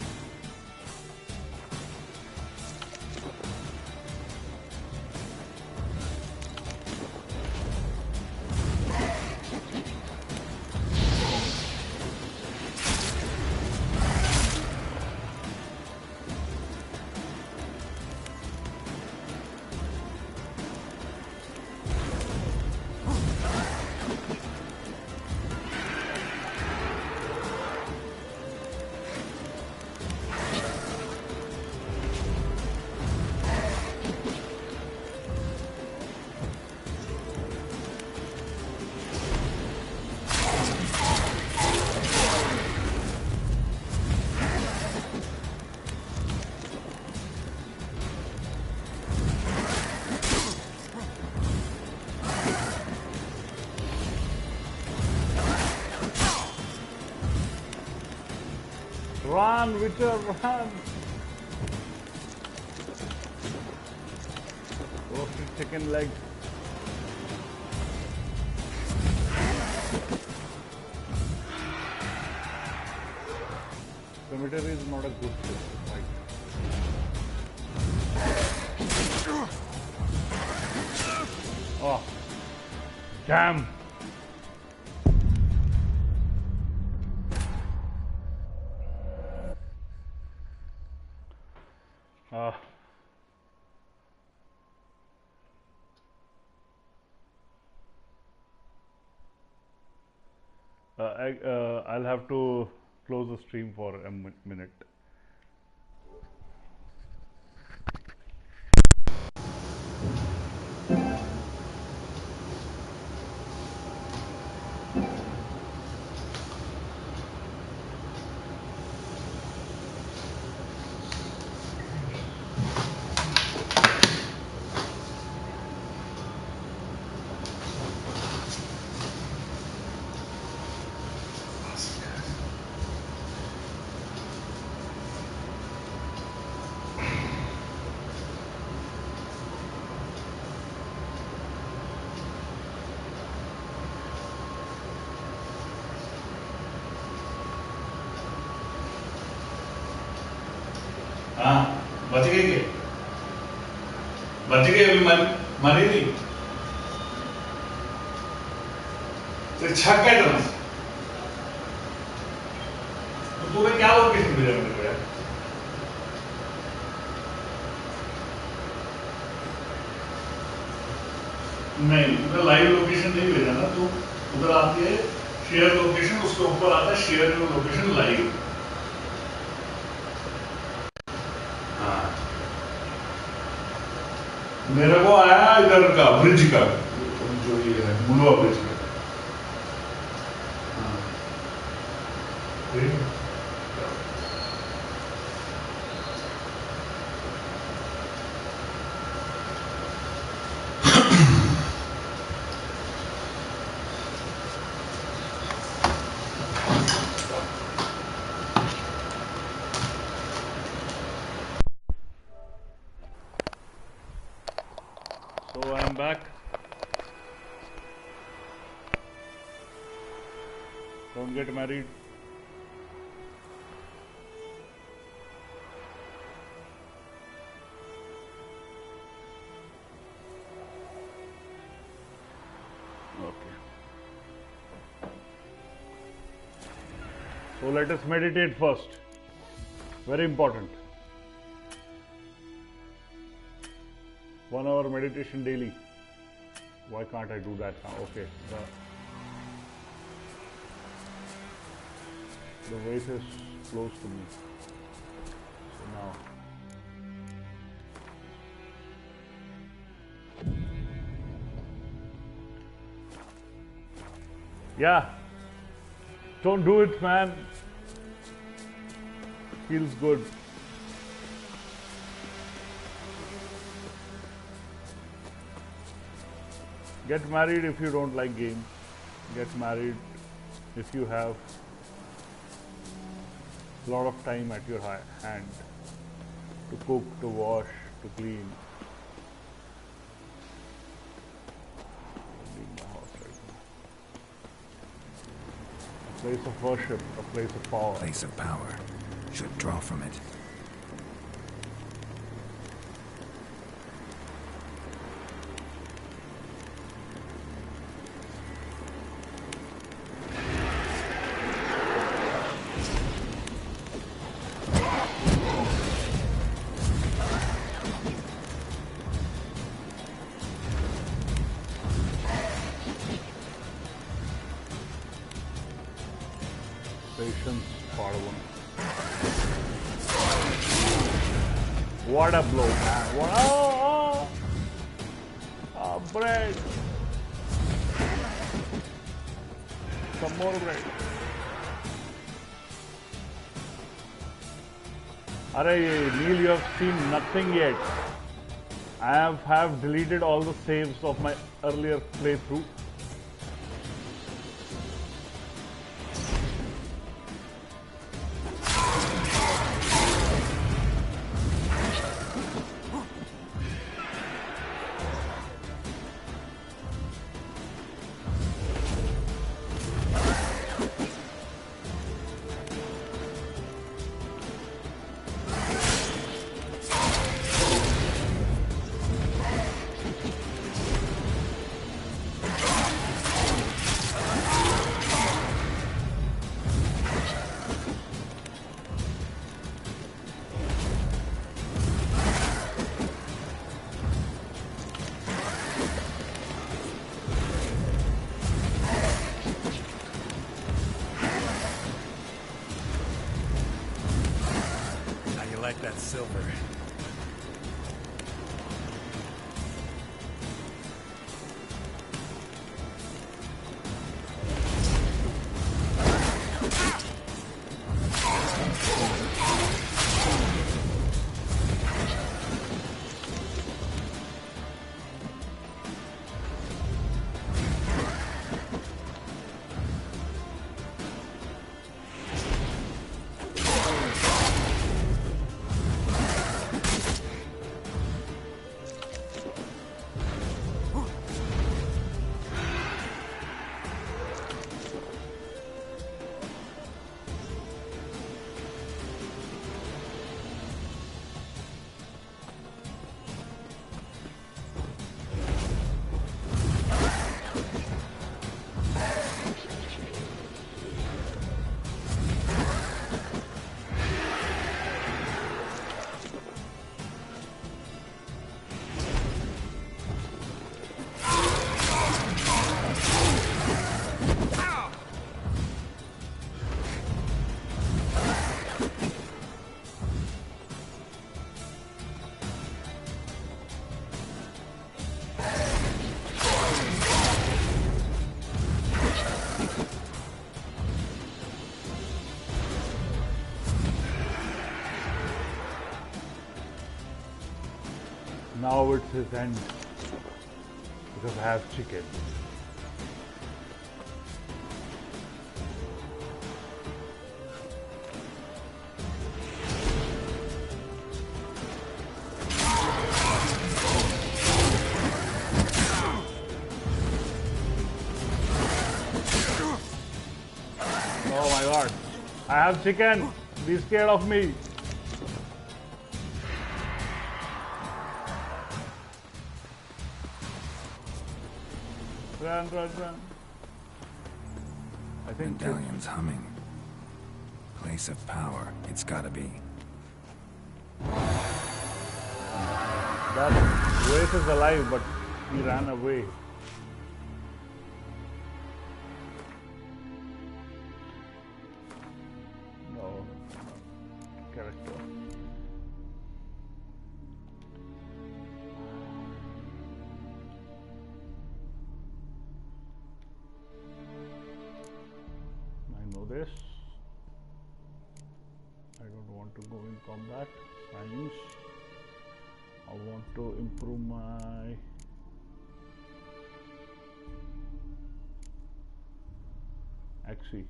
Run, Witcher, run! Roasted chicken leg. Cemetery is not a good place, right? Oh, damn! I'll have to close the stream for a minute. बच गए क्या? बच गए अभी मरे नहीं तो छक गए तो तुम्हें क्या लोकेशन भेजा मेरे को यार? नहीं उधर लाइव लोकेशन नहीं भेजा ना तो उधर आती है शेयर लोकेशन उसके ऊपर आता है शेयर लोकेशन लाइव मेरे को आया इधर का ब्रिज का जो ये है मुनवा ब्रिज का So I'm back. Don't get married. Okay. So let us meditate first. Very important. 1 hour meditation daily. Why can't I do that now? Okay. The weight is close to me. So now. Yeah. Don't do it, man. Feels good. Get married if you don't like games. Get married if you have a lot of time at your hand to cook, to wash, to clean. Place of worship, a place of power. Place of power. Should draw from it. Patience, part one. What a blow, man. What, oh, bread. Some more bread. Arey, Neil, you have seen nothing yet. I have deleted all the saves of my earlier playthrough. That silver. Now it's his end because I have chicken. Oh my god, I have chicken. Be scared of me. Run, run, run. I think Medallion's humming. Place of power. It's gotta be. That Wraith is alive, but he ran away. No. Character. This. I don't want to go in combat. Science. I want to improve my Axie.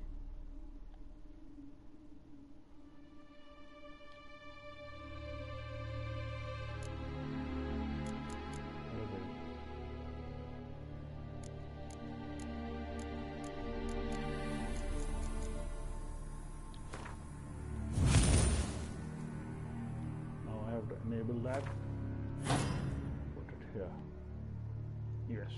Yes.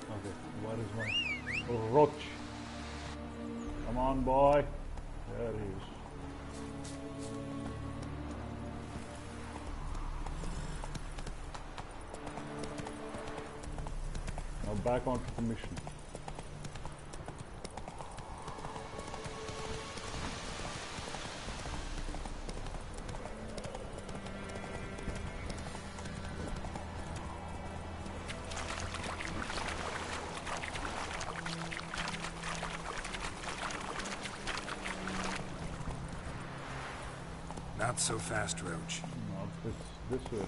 Okay, where is my roach? Come on, boy. There he is. Now back onto the mission. Not so fast, Roach. Not this way, Roach.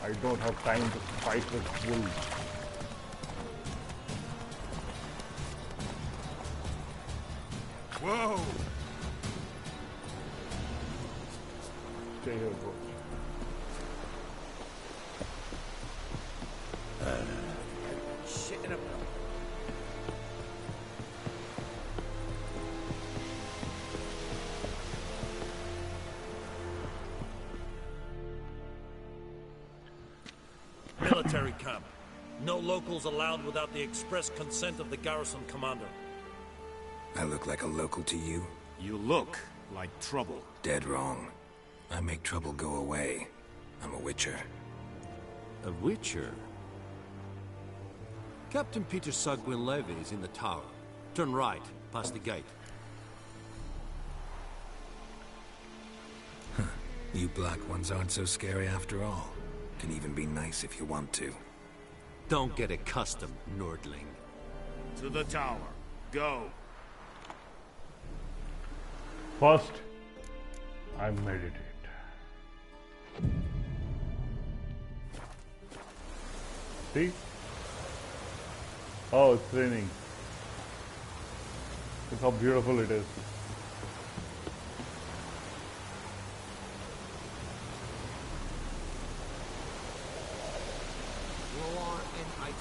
I don't have time to fight with wolves. Whoa! Stay here, Roach. Shit in a... Military camp. No locals allowed without the express consent of the garrison commander. I look like a local to you? You look like trouble. Dead wrong. I make trouble go away. I'm a witcher. A witcher? Captain Peter Sagwin Levy is in the tower. Turn right, past the gate. Huh. You black ones aren't so scary after all. Can even be nice if you want to. Don't get accustomed, Nordling. To the tower. Go. First, I meditate. See? Oh, it's raining. Look how beautiful it is. War in Ice.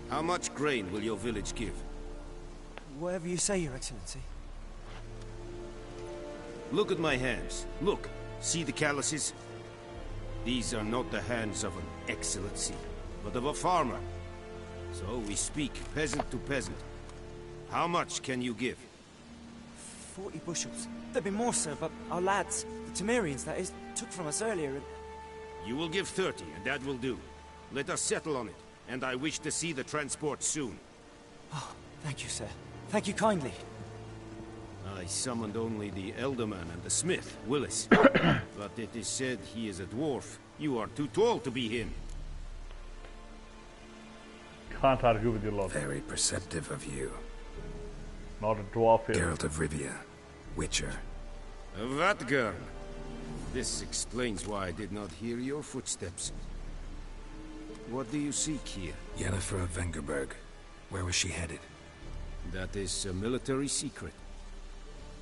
How much grain will your village give? Whatever you say, Your Excellency. Look at my hands. Look. See the calluses? These are not the hands of an excellency, but of a farmer. So we speak peasant to peasant. How much can you give? 40 bushels. There'd be more, sir, but our lads, the Temerians, that is, took from us earlier and... You will give 30, and that will do. Let us settle on it, and I wish to see the transport soon. Oh, thank you, sir. Thank you kindly. I summoned only the Elderman and the smith, Willis. But it is said he is a dwarf. You are too tall to be him. Can't argue with your lord. Very perceptive of you. Not a dwarf here. Geralt of Rivia, Witcher. Vatgern. This explains why I did not hear your footsteps. What do you seek here? Yennefer of Vengerberg. Where was she headed? That is a military secret.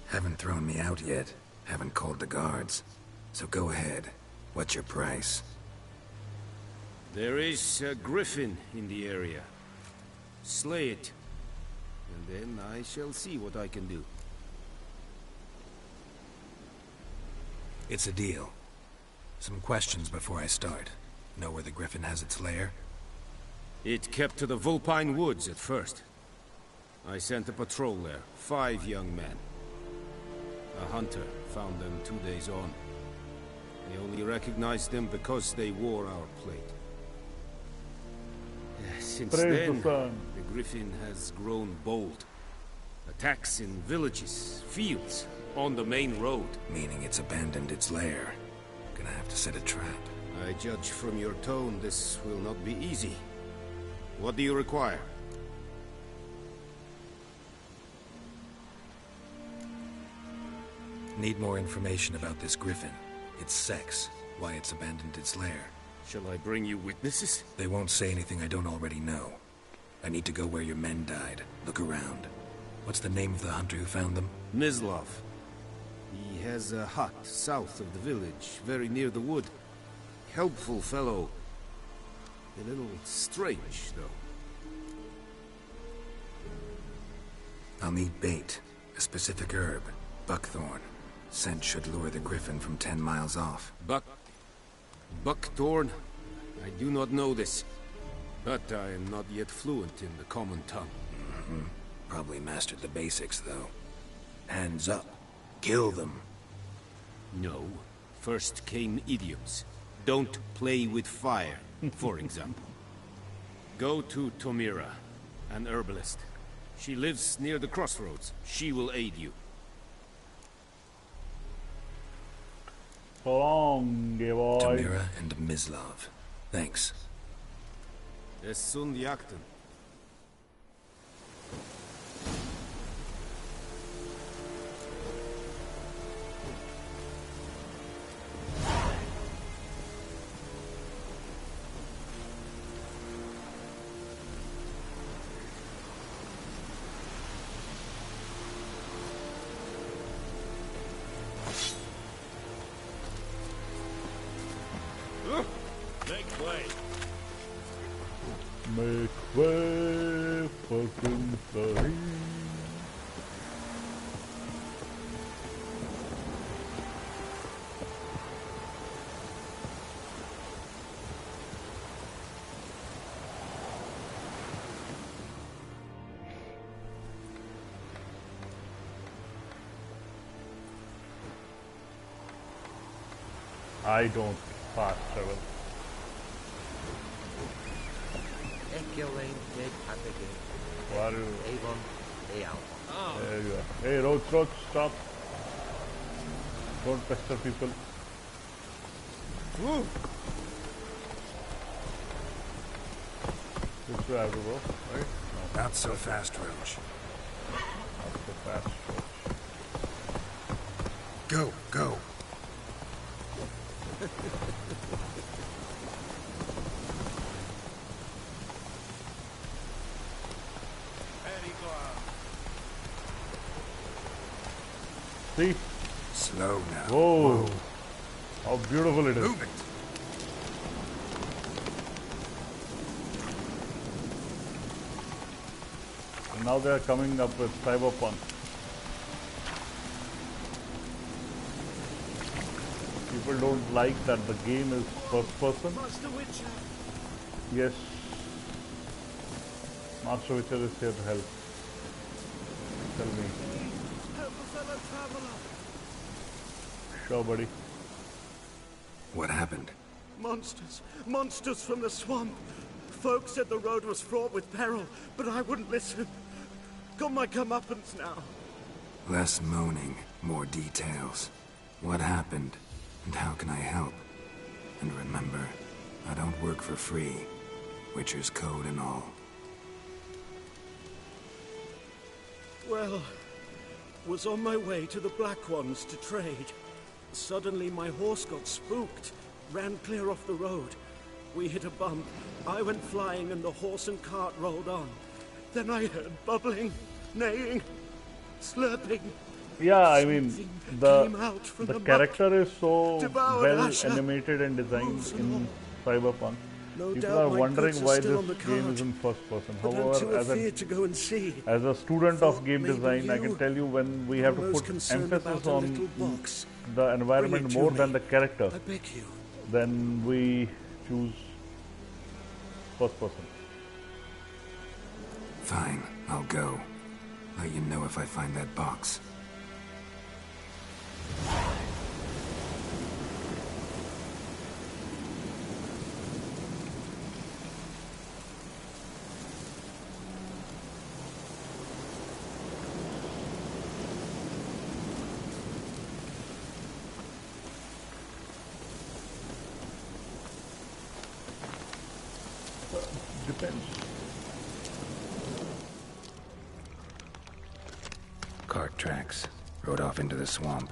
Haven't thrown me out yet. Haven't called the guards. So go ahead. What's your price? There is a griffin in the area. Slay it. And then I shall see what I can do. It's a deal. Some questions before I start. Know where the griffin has its lair? It kept to the Vulpine Woods at first. I sent a patrol there, 5 young men. A hunter found them 2 days on. They only recognized them because they wore our plate. Since then, the griffin has grown bold. Attacks in villages, fields, on the main road. Meaning it's abandoned its lair. Gonna have to set a trap. I judge from your tone this will not be easy. What do you require? Need more information about this griffin. Its sex, why it's abandoned its lair. Shall I bring you witnesses? They won't say anything I don't already know. I need to go where your men died. Look around. What's the name of the hunter who found them? Mislav. He has a hut south of the village, very near the wood. Helpful fellow. A little strange, though. I'll need bait. A specific herb. Buckthorn. Scent should lure the griffin from 10 miles off. Buckthorn? I do not know this. But I am not yet fluent in the common tongue. Probably mastered the basics, though. Hands up. Kill them. No. First came idioms. Don't play with fire, for example. Go to Tomira, an herbalist. She lives near the crossroads. She will aid you. So long, gay boy. Tomira and Mislav. Thanks. Es sunt jakten. Make way for Kinsley. I don't fast travel. Waru. Avon, Avon. Oh. There you are. Hey, Roach, stop. Don't pester people. Woo. Which way I have to go, right? No. Not so fast, Roach. Not so fast, Roach. Go, go. See? Slow now. Whoa. How beautiful it is. Move it. And now they are coming up with Cyberpunk. People don't like that the game is first person. Master Witcher. Yes. Master Witcher is here to help. Tell me. Help a fellow traveler. Sure, buddy. What happened? Monsters. Monsters from the swamp. Folk said the road was fraught with peril, but I wouldn't listen. Got my comeuppance now. Less moaning, more details. What happened, and how can I help? And remember, I don't work for free. Witcher's code and all. Well, was on my way to the Black Ones to trade. Suddenly my horse got spooked, ran clear off the road. We hit a bump. I went flying and the horse and cart rolled on. Then I heard bubbling, neighing, slurping. Yeah, I mean, the character is so devoured well Asher. animated and designed in Cyberpunk. No People doubt are my wondering goods are why still this on the game cart, is in first person. but I'm However, too afeard to go and see. as a student of game Thought design, I maybe can tell you when we have to most put concerned emphasis about a on little box. the environment Bring it to more me. than the character, I beg you. then we choose first person. Fine, I'll go. Let you know if I find that box. Depends. Cart tracks. Rode off into the swamp.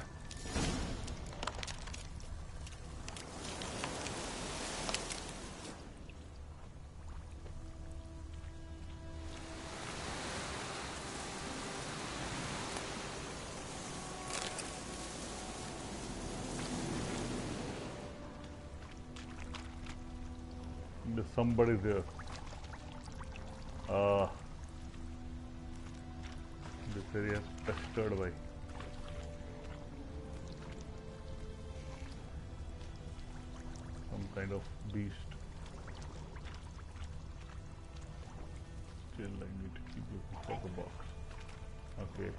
There's somebody there. This area is pestered by. Some kind of beast. Still, I need to keep looking for the box. Okay.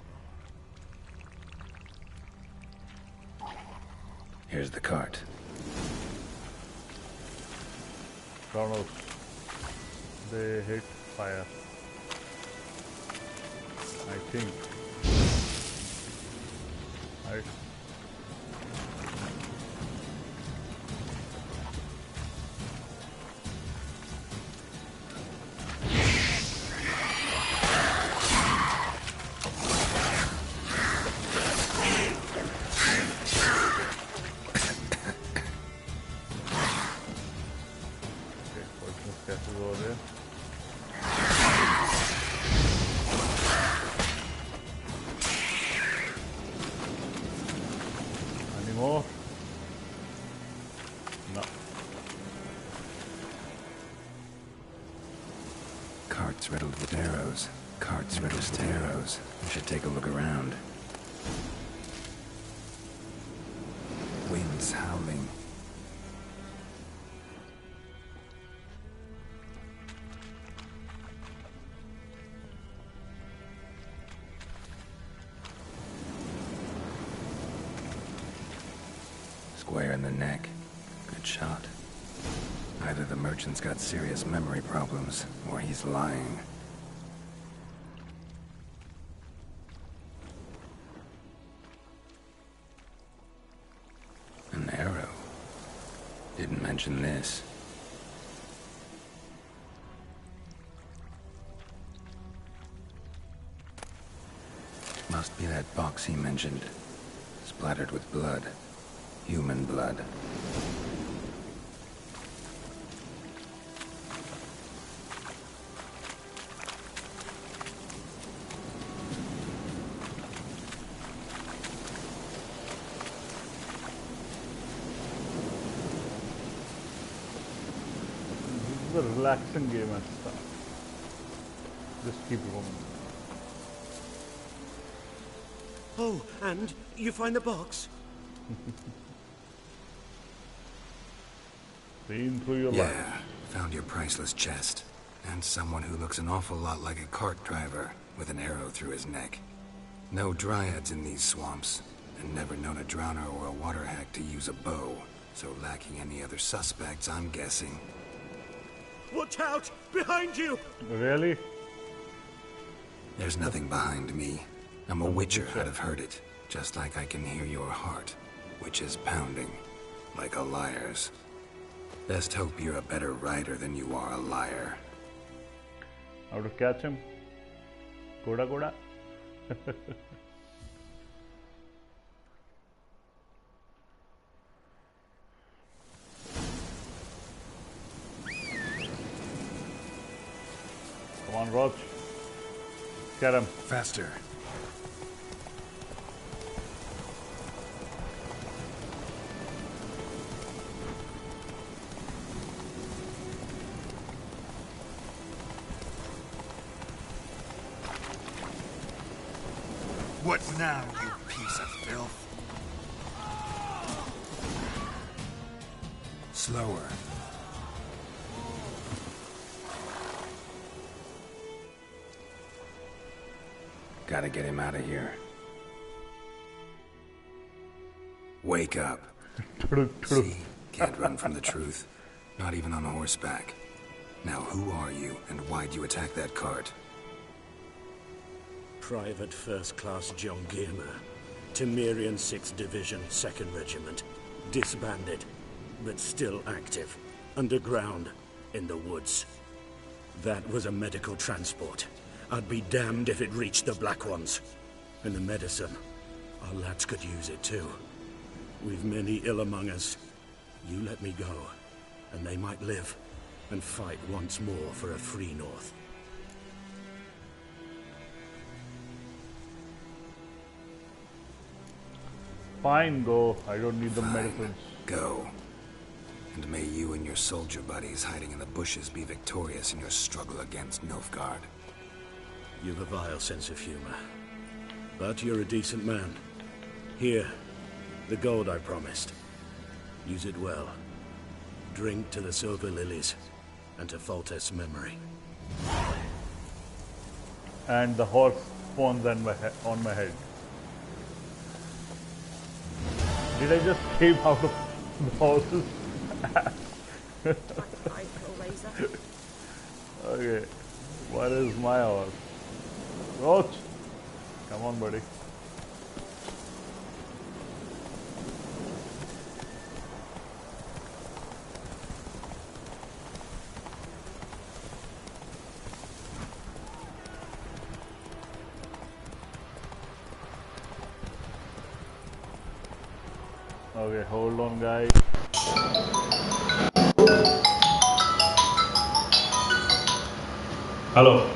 Here's the cart. Kronos. They hit fire. I think. Right. Carts riddled with arrows. Carts riddled with arrows. We should take a look around. Winds howling. Square in the neck. Good shot. Either the merchant's got serious memory problems, or he's lying. An arrow. Didn't mention this. Must be that box he mentioned. Splattered with blood. Human blood. This is a relaxing game and stuff. Just keep going. Oh, and you find the box? Been through your life. Yeah, found your priceless chest. And someone who looks an awful lot like a cart driver, with an arrow through his neck. No dryads in these swamps, and never known a drowner or a water hack to use a bow. So lacking any other suspects, I'm guessing. Watch out! Behind you! Really? There's nothing behind me. I'm a witcher, I'd have heard it. Just like I can hear your heart, which is pounding, like a liar's. Best hope you're a better rider than you are a liar. How to catch him? Koda Koda? Come on, Roach. Get him. Faster. What now, you piece of filth? Slower. Gotta get him out of here. Wake up. See? Can't run from the truth. Not even on horseback. Now who are you, and why'd you attack that cart? Private First Class John Giermer, Temerian 6th Division, 2nd Regiment. Disbanded, but still active. Underground, in the woods. That was a medical transport. I'd be damned if it reached the Black Ones. And the medicine, our lads could use it too. We've many ill among us. You let me go, and they might live, and fight once more for a free North. Fine, go. I don't need the medicines. Go. And may you and your soldier buddies hiding in the bushes be victorious in your struggle against Nilfgaard. You've a vile sense of humor. But you're a decent man. Here, the gold I promised. Use it well. Drink to the silver lilies, and to Foltest's memory. And the horse spawns on my head. Did I just came out of the horse's ass? Okay, what is my horse? Roach! Come on, buddy. Okay, hold on, guys. Hallo.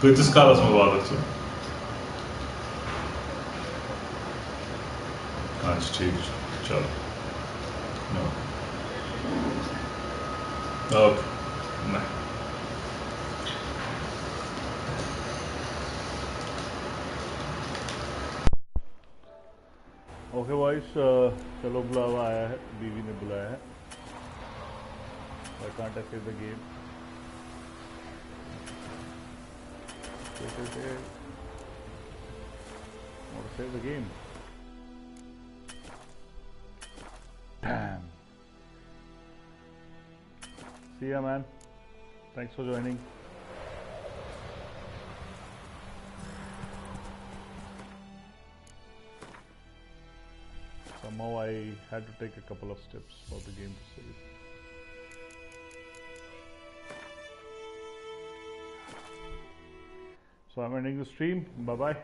Kıytız kalas mı bağlıksın? Aç, ठीक चलो. No. Okay. No. Okay boys, चलो बुलावा आया है, बीवी ने बुलाया है. I can't escape the game. Want to save the game? Damn. See ya, man. Thanks for joining. Somehow I had to take a couple of steps for the game to save. So I'm ending the stream. Bye bye.